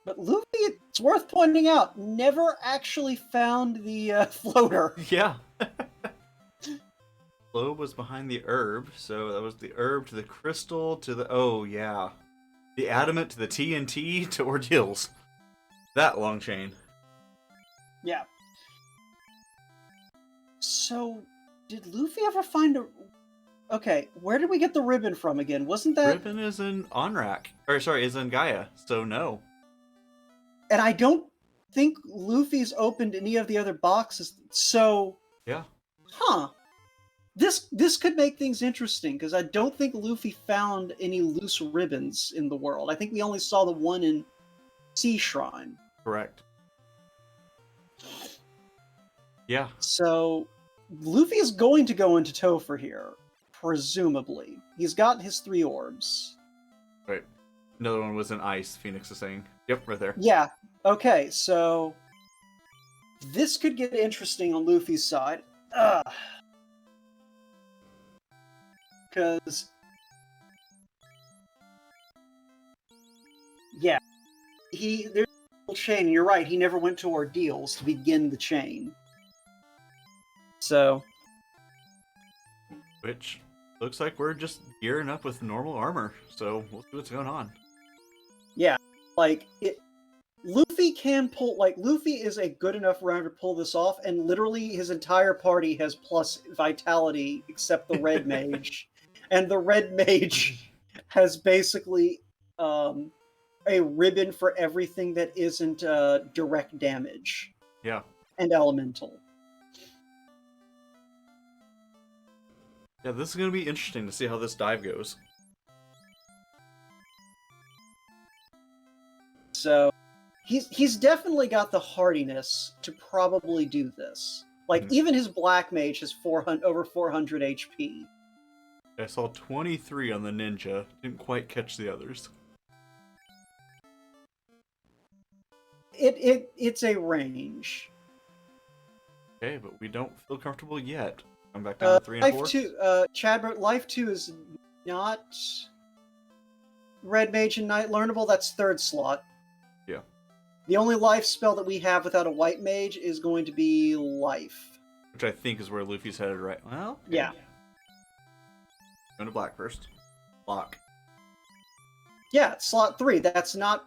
But Luffy, it's worth pointing out, never actually found the floater. Yeah. Flow was behind the herb, so that was the herb to the crystal to the... oh, yeah. The adamant to the TNT to ordeals. That long chain. Yeah. So, did Luffy ever find a... okay, where did we get the ribbon from again? Wasn't that... Ribbon is in Onrak. Or, sorry, is in Gaia, so no. And I don't think Luffy's opened any of the other boxes, so... yeah. Huh. This could make things interesting, because I don't think Luffy found any loose ribbons in the world. I think we only saw the one in Sea Shrine. Correct. Yeah. So, Luffy is going to go into Topher here, presumably. He's got his 3 orbs. Right. Another one was in ice, Phoenix is saying. Yep, right there. Yeah. Okay, so... this could get interesting on Luffy's side. Because... yeah. There's a chain, and you're right, he never went to ordeals to begin the chain. So... which looks like we're just gearing up with normal armor, so we'll see what's going on. yeah, like, Luffy can pull, like, Luffy is a good enough runner to pull this off, and literally his entire party has plus vitality except the Red Mage. And the Red Mage has basically a ribbon for everything that isn't direct damage. Yeah. And elemental. Yeah, this is going to be interesting to see how this dive goes. So, he's definitely got the hardiness to probably do this. Like, even his Black Mage has over 400 HP. I saw 23 on the ninja. Didn't quite catch the others. It's a range. Okay, but we don't feel comfortable yet. I'm back down to 3 and 4. Chadbert, Life 2 is not Red Mage and Knight learnable. That's 3rd slot. Yeah. The only life spell that we have without a White Mage is going to be Life. Which I think is where Luffy's headed right. Well, okay. Yeah. Going to black first. Lock. Yeah, slot 3. That's not...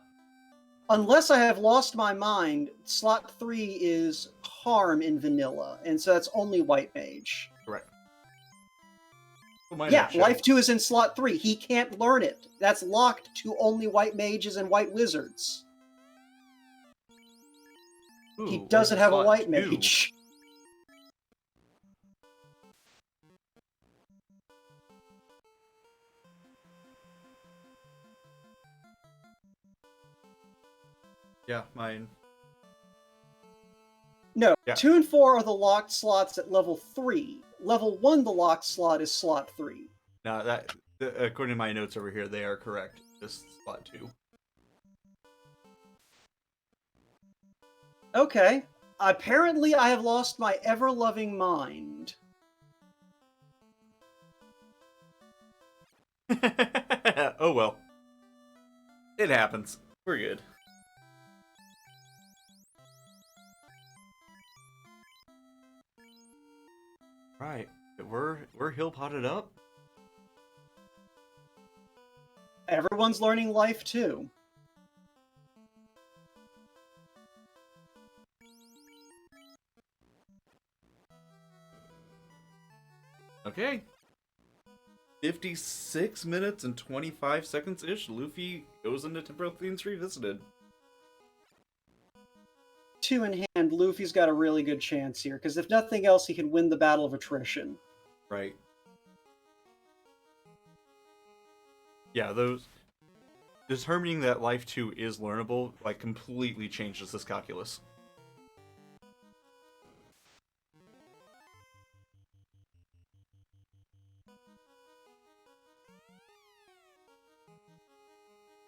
Unless I have lost my mind, slot 3 is harm in vanilla, and so that's only white mage. Correct. Yeah, life 2 is in slot 3. He can't learn it. That's locked to only white mages and white wizards. Ooh, He doesn't have a white 2? mage. Yeah, mine. No, Yeah. 2 and 4 are the locked slots at level 3. Level 1, the locked slot is slot 3. Now, according to my notes over here, they are correct. This slot 2. Okay. Apparently, I have lost my ever-loving mind. Oh well. It happens. We're good. Right. We're hill potted up. Everyone's learning life too. Okay. 56 minutes and 25 seconds-ish, Luffy goes into Temporal Themes Revisited. 2 in hand, Luffy's got a really good chance here, because if nothing else, he can win the battle of attrition. Right. Yeah, those... Determining that Life 2 is learnable, like, completely changes this calculus.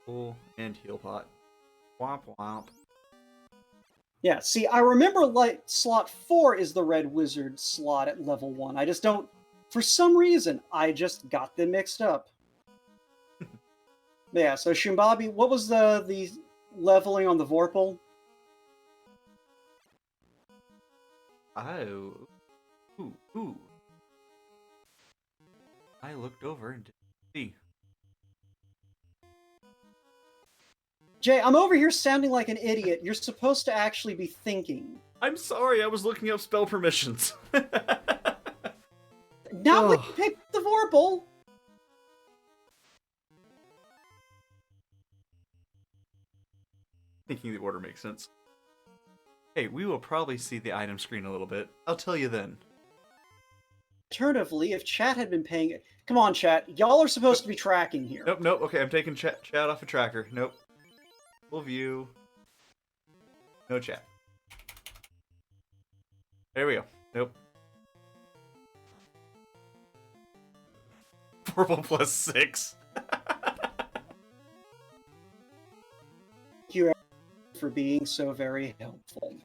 Full and heal pot. Womp womp. Yeah, see, I remember slot 4 is the red wizard slot at level 1. I just don't... For some reason, I just got them mixed up. Yeah, so Shoombabi, what was the leveling on the Vorpal? Oh. Ooh. I looked over and didn't see. Jay, I'm over here sounding like an idiot. You're supposed to actually be thinking. I'm sorry, I was looking up spell permissions. Not when you picked the Vorpal! Thinking the order makes sense. Hey, we will probably see the item screen a little bit. I'll tell you then. Alternatively, if chat had been paying... Come on, chat. Y'all are supposed to be tracking here. Nope. Okay, I'm taking chat off a tracker. Nope. Full view. No chat. There we go. Nope. Purple plus 6. Thank you for being so very helpful.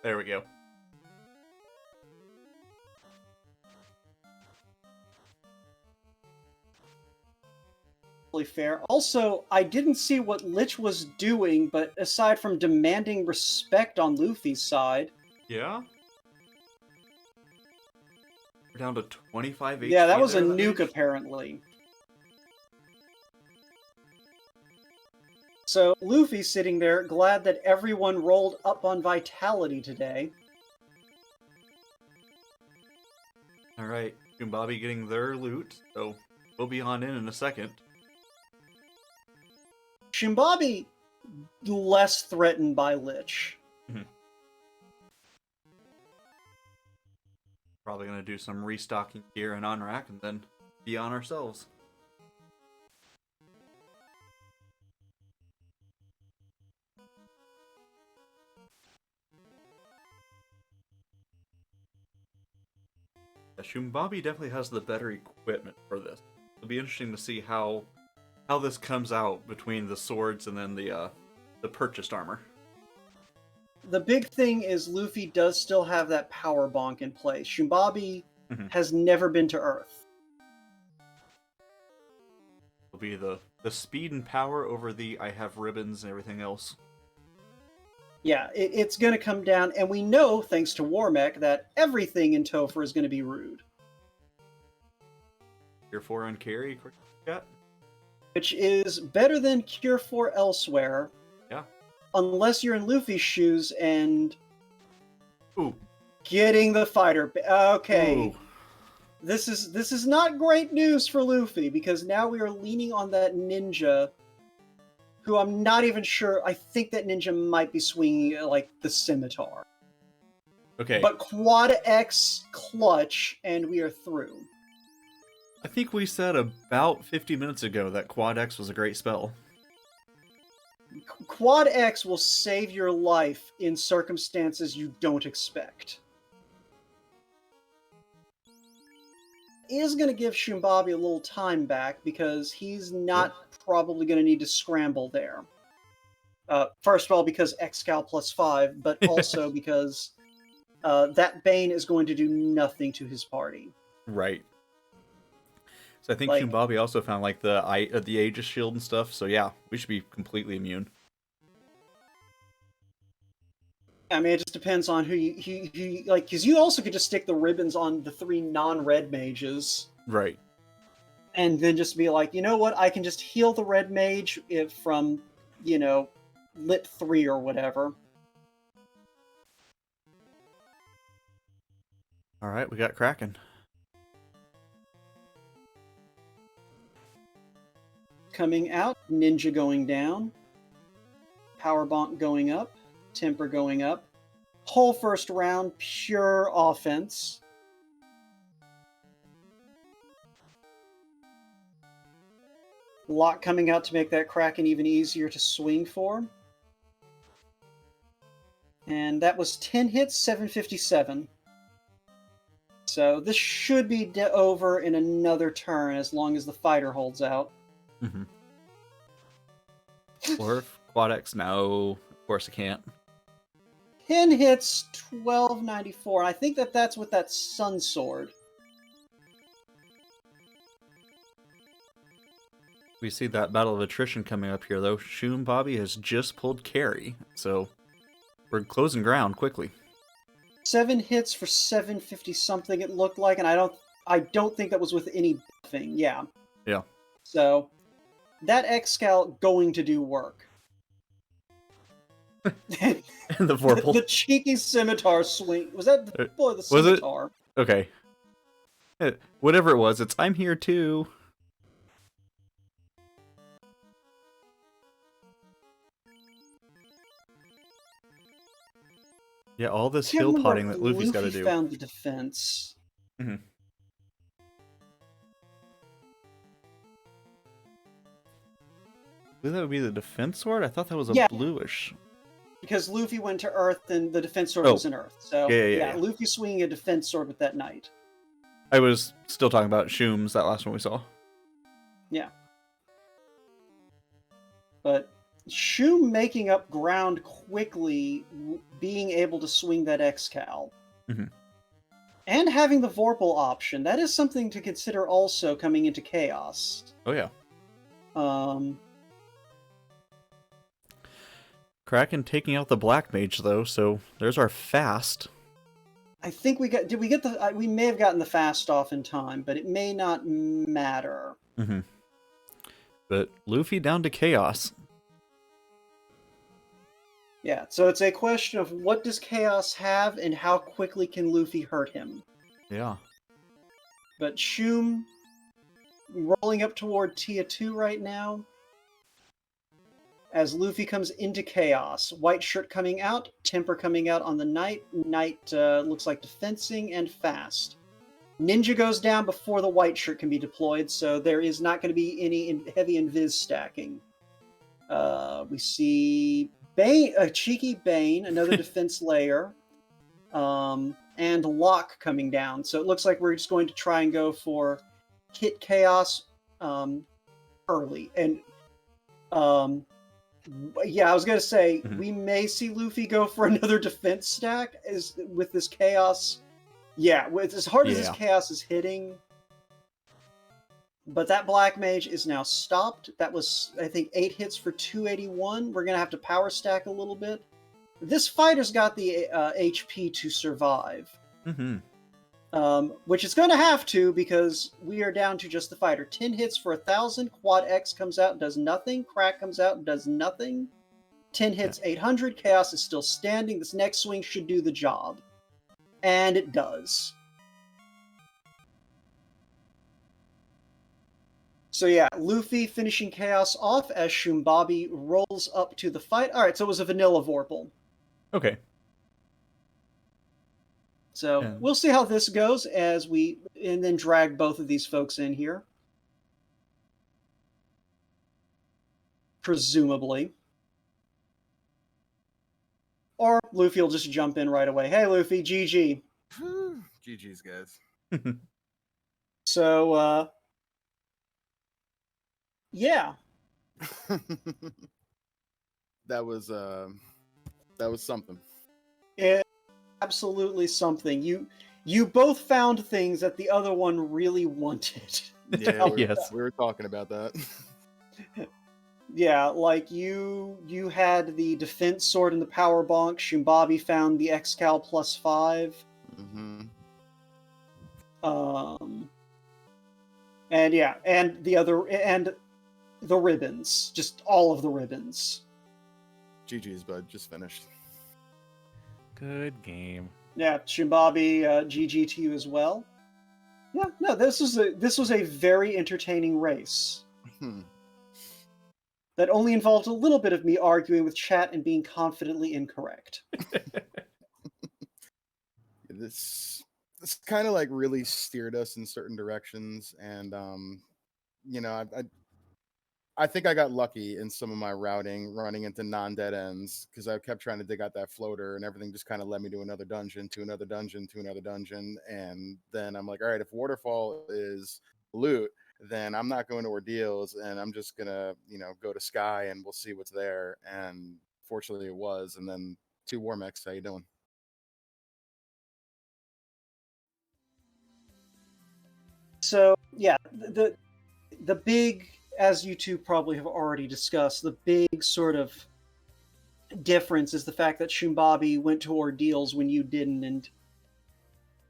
There we go. Fair. Also, I didn't see what Lich was doing, but aside from demanding respect on Luffy's side... Yeah? We're down to 25 HP. Yeah, that was a nuke, apparently. So, Luffy's sitting there, glad that everyone rolled up on Vitality today. Alright, Shoombabi getting their loot, so we'll be on in a second. Shoombabi, less threatened by Lich. Probably gonna do some restocking gear and on-rack and then be on ourselves. Yeah, Shoombabi definitely has the better equipment for this. It'll be interesting to see how this comes out between the swords and then the purchased armor. The big thing is Luffy does still have that power bonk in place. Shoombabi has never been to Earth. It'll be the speed and power over the I have ribbons and everything else. Yeah, it's going to come down, and we know, thanks to Warmech, that everything in Topher is going to be rude. Tier 4 on carry, chat. Which is better than Cure 4 elsewhere. Yeah. Unless you're in Luffy's shoes and... Ooh. Getting the fighter... Okay. Ooh. This is not great news for Luffy, because now we are leaning on that ninja, who I'm not even sure... I think that ninja might be swinging, like, the scimitar. Okay. But Quad X clutch, and we are through. I think we said about 50 minutes ago that Quad X was a great spell. Quad X will save your life in circumstances you don't expect. It is going to give shoombabi a little time back because he's not probably going to need to scramble there. First of all, because Xcal +5, but also because that Bane is going to do nothing to his party. Right. So I think shoombabi also found like the Aegis shield and stuff. So yeah, we should be completely immune. I mean, it just depends on who you like, because you also could just stick the ribbons on the 3 non-red mages. Right. And then just be like, you know what, I can just heal the red mage from, you know, lit 3 or whatever. Alright, we got Kraken. Coming out, Ninja going down, Power Bonk going up, Temper going up. Whole first round, pure offense. Lock coming out to make that Kraken even easier to swing for. And that was 10 hits, 757. So this should be over in another turn as long as the fighter holds out. Mm-hmm. Or if Quad X, no, of course it can't. 10 hits, 1294. I think that's with that Sun Sword. We see that battle of attrition coming up here, though. shoombabi has just pulled carry, so we're closing ground quickly. 7 hits for 750 something it looked like, and I don't think that was with any buffing. Yeah. Yeah. So that X-Scout going to do work. And the Vorpal. The cheeky scimitar swing. Was that the scimitar? Was it? Okay. Whatever it was, I'm here too. Yeah, all this hill potting that Luffy's got to do. Found the defense. Mm-hmm. I believe that would be the defense sword? I thought that was a bluish. Because Luffy went to Earth and the defense sword was in Earth. So yeah, Luffy swinging a defense sword with that knight. I was still talking about Shooms, that last one we saw. Yeah. But Shoom making up ground quickly, being able to swing that X-Cal. Mm-hmm. And having the Vorpal option, that is something to consider also coming into Chaos. Oh yeah. Kraken taking out the Black Mage though, so there's our fast. I think we may have gotten the fast off in time, but it may not matter. Mm-hmm. But Luffy down to Chaos. Yeah, so it's a question of what does Chaos have and how quickly can Luffy hurt him. Yeah. But Shoom rolling up toward Tia 2 right now. As Luffy comes into Chaos. White shirt coming out, Temper coming out on the Knight. Knight looks like defensing and fast. Ninja goes down before the white shirt can be deployed, so there is not going to be any heavy invis stacking. We see Bane, a cheeky Bane, another defense layer, and Lock coming down. So it looks like we're just going to try and go for hit Chaos early. And yeah, I was going to say, we may see Luffy go for another defense stack with this Chaos. Yeah, with as hard as this Chaos is hitting. But that Black Mage is now stopped. That was, I think, 8 hits for 281. We're going to have to power stack a little bit. this fighter's got the HP to survive. Mm-hmm. Which it's going to have to, because we are down to just the fighter. 10 hits for 1,000. Quad X comes out and does nothing. Crack comes out and does nothing. 10 hits, 800. Chaos is still standing. This next swing should do the job. And it does. So yeah, Luffy finishing Chaos off as Shoombabi rolls up to the fight. Alright, so it was a vanilla Vorpal. Okay. So we'll see how this goes as we and then drag both of these folks in here. Presumably. Or Luffy will just jump in right away. Hey Luffy, GG. GG's, guys. So yeah. That was something. Absolutely something. You both found things that the other one really wanted. Yeah, Yes. we were talking about that. Yeah, like you had the defense sword in the power bonk. Shoombabi found the X-Cal +5. Mm-hmm. And yeah, and the ribbons, just all of the ribbons. GG's, bud. Just finished. Good game. Yeah, Shoombabi, GG to you as well. Yeah, no, this was a very entertaining race. That only involved a little bit of me arguing with chat and being confidently incorrect. This kind of like really steered us in certain directions, and you know, I think I got lucky in some of my routing, running into non-dead ends, because I kept trying to dig out that floater, and everything just kind of led me to another dungeon, to another dungeon, to another dungeon, and then I'm like, all right, if waterfall is loot, then I'm not going to ordeals, and I'm just gonna, you know, go to Sky, and we'll see what's there. And fortunately, it was. And then 2 War Mechs. How you doing? So yeah, the big, as you two probably have already discussed, the big sort of difference is the fact that Shoombabi went to ordeals when you didn't, and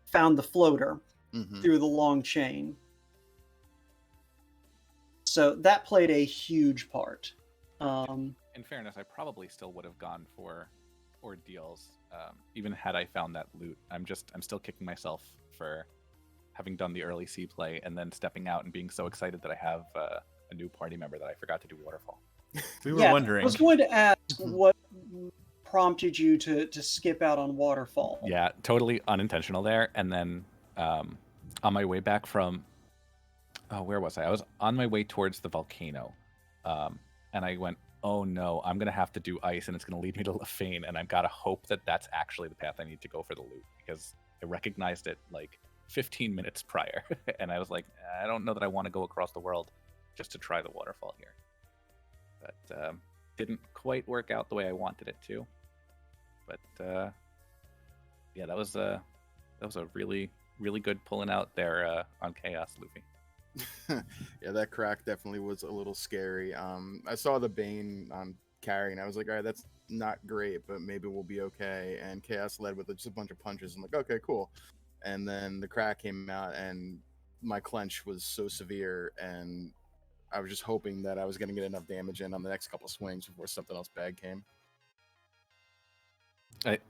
found the floater through the long chain. So that played a huge part. In fairness, I probably still would have gone for ordeals, even had I found that loot. I'm still kicking myself for having done the early sea play and then stepping out and being so excited that I have a new party member that I forgot to do waterfall. We were wondering. I was going to ask what prompted you to skip out on waterfall. Yeah, totally unintentional there. And then on my way back from, where was I? I was on my way towards the volcano, and I went, oh no, I'm going to have to do ice, and it's going to lead me to Lafane, and I've got to hope that that's actually the path I need to go for the loot, because I recognized it like 15 minutes prior, and I was like, I don't know that I want to go across the world just to try the waterfall here. But didn't quite work out the way I wanted it to. But yeah, that was a really, really good pulling out there on Chaos, Luffy. Yeah, that crack definitely was a little scary. I saw the Bane carrying. I was like, all right, that's not great, but maybe we'll be okay. And Chaos led with just a bunch of punches. I'm like, okay, cool. And then the crack came out, and my clench was so severe, and I was just hoping that I was going to get enough damage in on the next couple swings before something else bad came.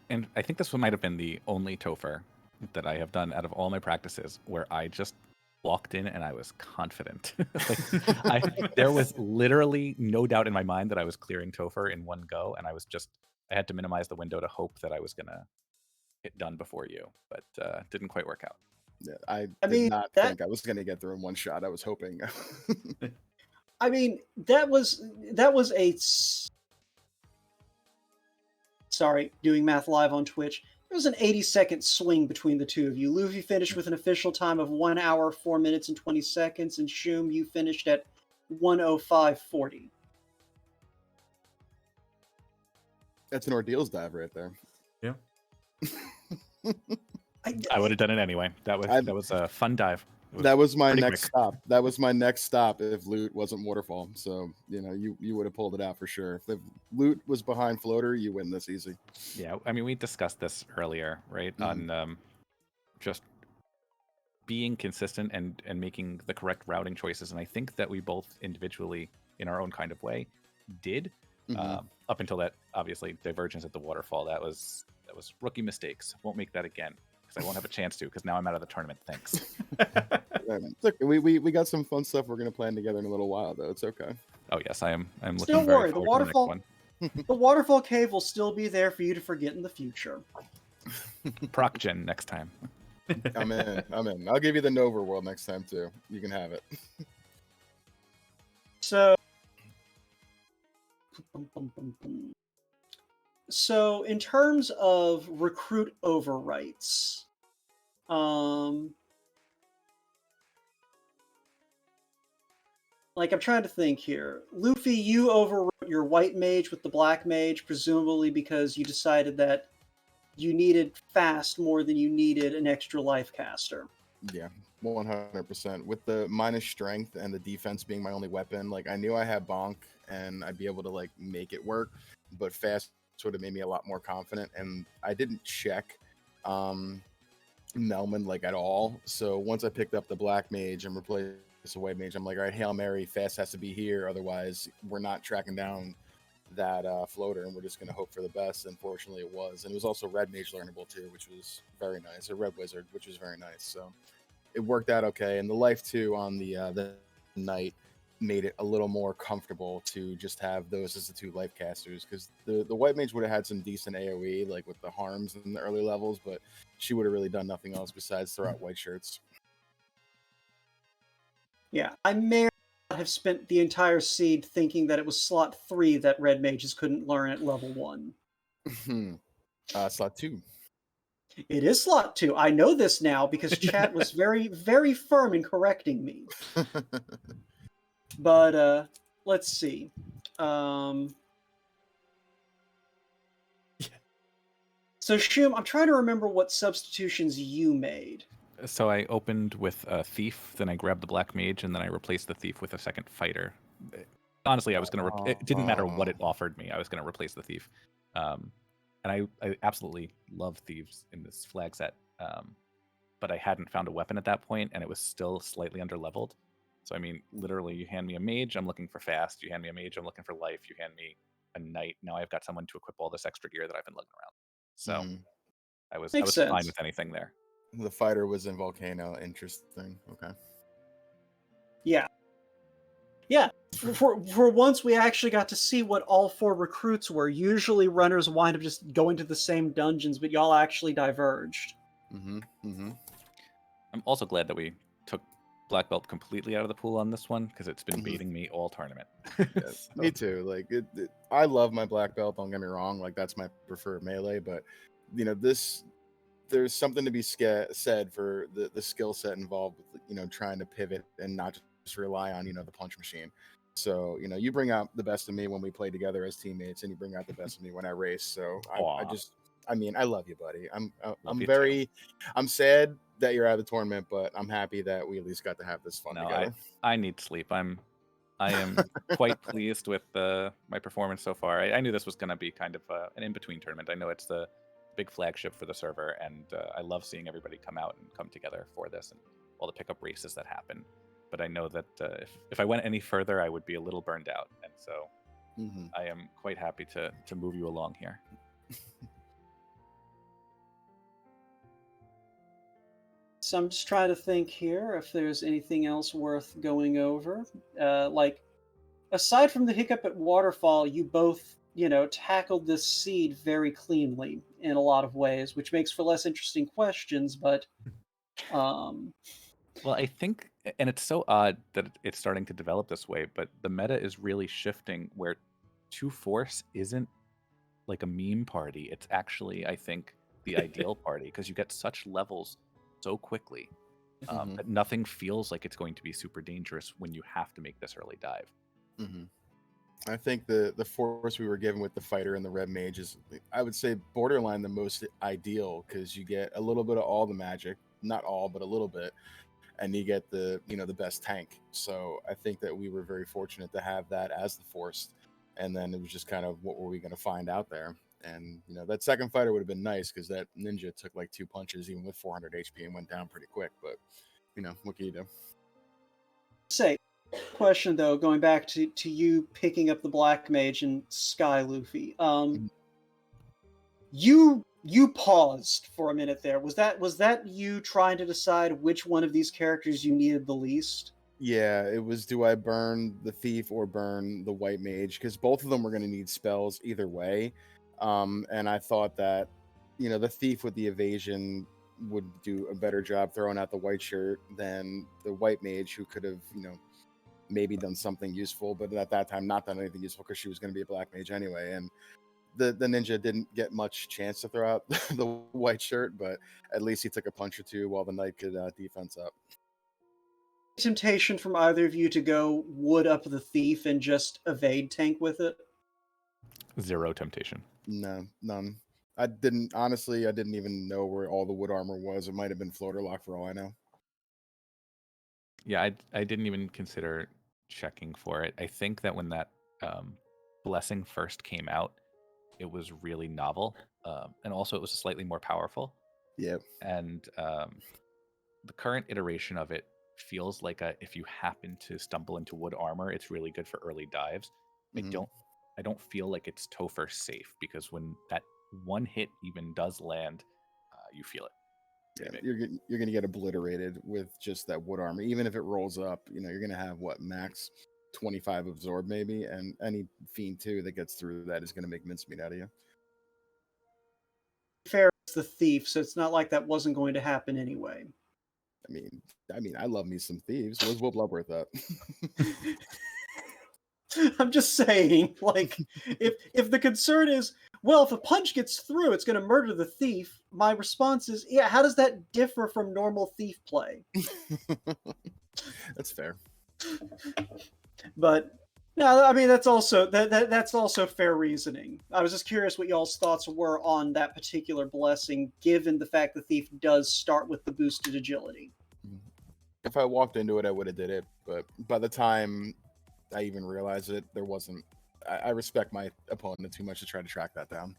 And I think this one might have been the only Topher that I have done out of all my practices where I just walked in and I was confident. There was literally no doubt in my mind that I was clearing Topher in one go, and I had to minimize the window to hope that I was going to get done before you, but didn't quite work out. Yeah, I did not think I was going to get through in one shot. I was hoping. I mean, that was a... Sorry, doing math live on Twitch. It was an 80-second swing between the two of you. Luffy finished with an official time of 1 hour, 4 minutes, and 20 seconds, and Shoom, you finished at 1:05:40. That's an ordeals dive right there. Yeah. I would have done it anyway. That was a fun dive. That was my pretty next quick. stop. That was my next stop if loot wasn't waterfall. So, you would have pulled it out for sure. If loot was behind floater, you win this easy. Yeah, I mean, we discussed this earlier, right? Mhm. On just being consistent and making the correct routing choices. And I think that we both individually, in our own kind of way, did. Mhm. Up until that, obviously, divergence at the waterfall. That was rookie mistakes. Won't make that again because I won't have a chance to because now I'm out of the tournament. Thanks. It's okay. We got some fun stuff we're gonna plan together in a little while though. It's okay. Oh yes, I'm looking Don't very worry, the forward to the next waterfall, one. the waterfall cave will still be there for you to forget in the future. Proc gen next time. I'm in. I'll give you the Nova World next time too. You can have it. So, in terms of recruit overwrites, like I'm trying to think here. Luffy, you overwrote your white mage with the black mage, presumably because you decided that you needed fast more than you needed an extra life caster. Yeah, 100%. With the minus strength and the defense being my only weapon, like I knew I had bonk and I'd be able to like make it work, but fast would have made me a lot more confident. And I didn't check Melman like at all. So once I picked up the black mage and replaced the white mage, I'm like, all right, Hail Mary, fast has to be here. Otherwise, we're not tracking down that floater, and we're just going to hope for the best. Unfortunately, it was. And it was also red mage learnable too, which was very nice. A red wizard, which was very nice. So it worked out okay. And the life too on the knight made it a little more comfortable to just have those as the two life casters, because the white mage would have had some decent AoE like with the harms in the early levels, but she would have really done nothing else besides throw out white shirts. Yeah, I may not have spent the entire seed thinking that it was slot 3 that red mages couldn't learn at level 1. Slot 2. It is slot 2. I know this now because chat was very, very firm in correcting me. But let's see. So Shum, I'm trying to remember what substitutions you made. So I opened with a thief, then I grabbed the black mage, and then I replaced the thief with a second fighter. Honestly, I was going to. It didn't matter what it offered me. I was going to replace the thief. And I absolutely love thieves in this flag set. But I hadn't found a weapon at that point, and it was still slightly underleveled. So I mean, literally, you hand me a mage, I'm looking for fast. You hand me a mage, I'm looking for life. You hand me a knight, now I've got someone to equip all this extra gear that I've been looking around. So I was Makes fine sense. with anything there. The fighter was in Volcano. Interesting. Okay. Yeah. Yeah. For once, we actually got to see what all 4 recruits were. Usually, runners wind up just going to the same dungeons, but y'all actually diverged. I'm also glad that we took black belt completely out of the pool on this one, because it's been baiting me all tournament. Yeah, me too. Like I love my black belt. Don't get me wrong. Like that's my preferred melee, but there's something to be said for the skill set involved with trying to pivot and not just rely on the punch machine. So you bring out the best of me when we play together as teammates, and you bring out the best of me when I race. So I love you, buddy. I'm sad that you're out of the tournament, but I'm happy that we at least got to have this fun together. I need sleep. I am quite pleased with my performance so far. I knew this was going to be kind of an in-between tournament. I know it's the big flagship for the server, and I love seeing everybody come out and come together for this and all the pickup races that happen. But I know that if I went any further, I would be a little burned out, and so I am quite happy to move you along here. So I'm just trying to think here if there's anything else worth going over. Like, aside from the hiccup at Waterfall, you both, tackled this seed very cleanly in a lot of ways, which makes for less interesting questions, but... Well, I think, and it's so odd that it's starting to develop this way, but the meta is really shifting where 2 Force isn't like a meme party. It's actually, I think, the ideal party, because you get such levels so quickly that nothing feels like it's going to be super dangerous when you have to make this early dive. I think the force we were given with the fighter and the red mage is, I would say, borderline the most ideal, because you get a little bit of all the magic, not all, but a little bit, and you get the the best tank. So I think that we were very fortunate to have that as the force, and then it was just kind of what were we going to find out there. And that second fighter would have been nice because that ninja took like 2 punches even with 400 HP and went down pretty quick. But what can you do? Say, question though, going back to you picking up the Black Mage and Sky Luffy. You paused for a minute there. Was that you trying to decide which one of these characters you needed the least? Yeah, it was, do I burn the thief or burn the white mage? Because both of them were going to need spells either way. And I thought that, the thief with the evasion would do a better job throwing out the white shirt than the white mage, who could have, maybe done something useful, but at that time not done anything useful because she was going to be a black mage anyway. And the ninja didn't get much chance to throw out the white shirt, but at least he took a punch or two while the knight could defense up. Temptation from either of you to go wood up the thief and just evade tank with it? Zero temptation. No, none. I didn't even know where all the wood armor was. It might have been floater lock for all I know. Yeah, I didn't even consider checking for it. I think that when that blessing first came out, it was really novel, and also it was slightly more powerful. Yep. And the current iteration of it feels like if you happen to stumble into wood armor, it's really good for early dives. Mm-hmm. I don't feel like it's Topher safe, because when that one hit even does land, you feel it. Yeah, you're gonna get obliterated with just that wood armor. Even if it rolls up, you're gonna have max 25 absorb maybe, and any fiend too that gets through that is gonna make mincemeat out of you. Fair, it's the thief, so it's not like that wasn't going to happen anyway. I mean, I love me some thieves. Where's Will Bloodworth at? I'm just saying, like, if the concern is, well, if a punch gets through, it's going to murder the thief, my response is, yeah, how does that differ from normal thief play? That's fair. But no, I mean that's also that's also fair reasoning. I was just curious what y'all's thoughts were on that particular blessing, given the fact the thief does start with the boosted agility. If I walked into it, I would have did it, but by the time I even realized it, there wasn't. I respect my opponent too much to try to track that down.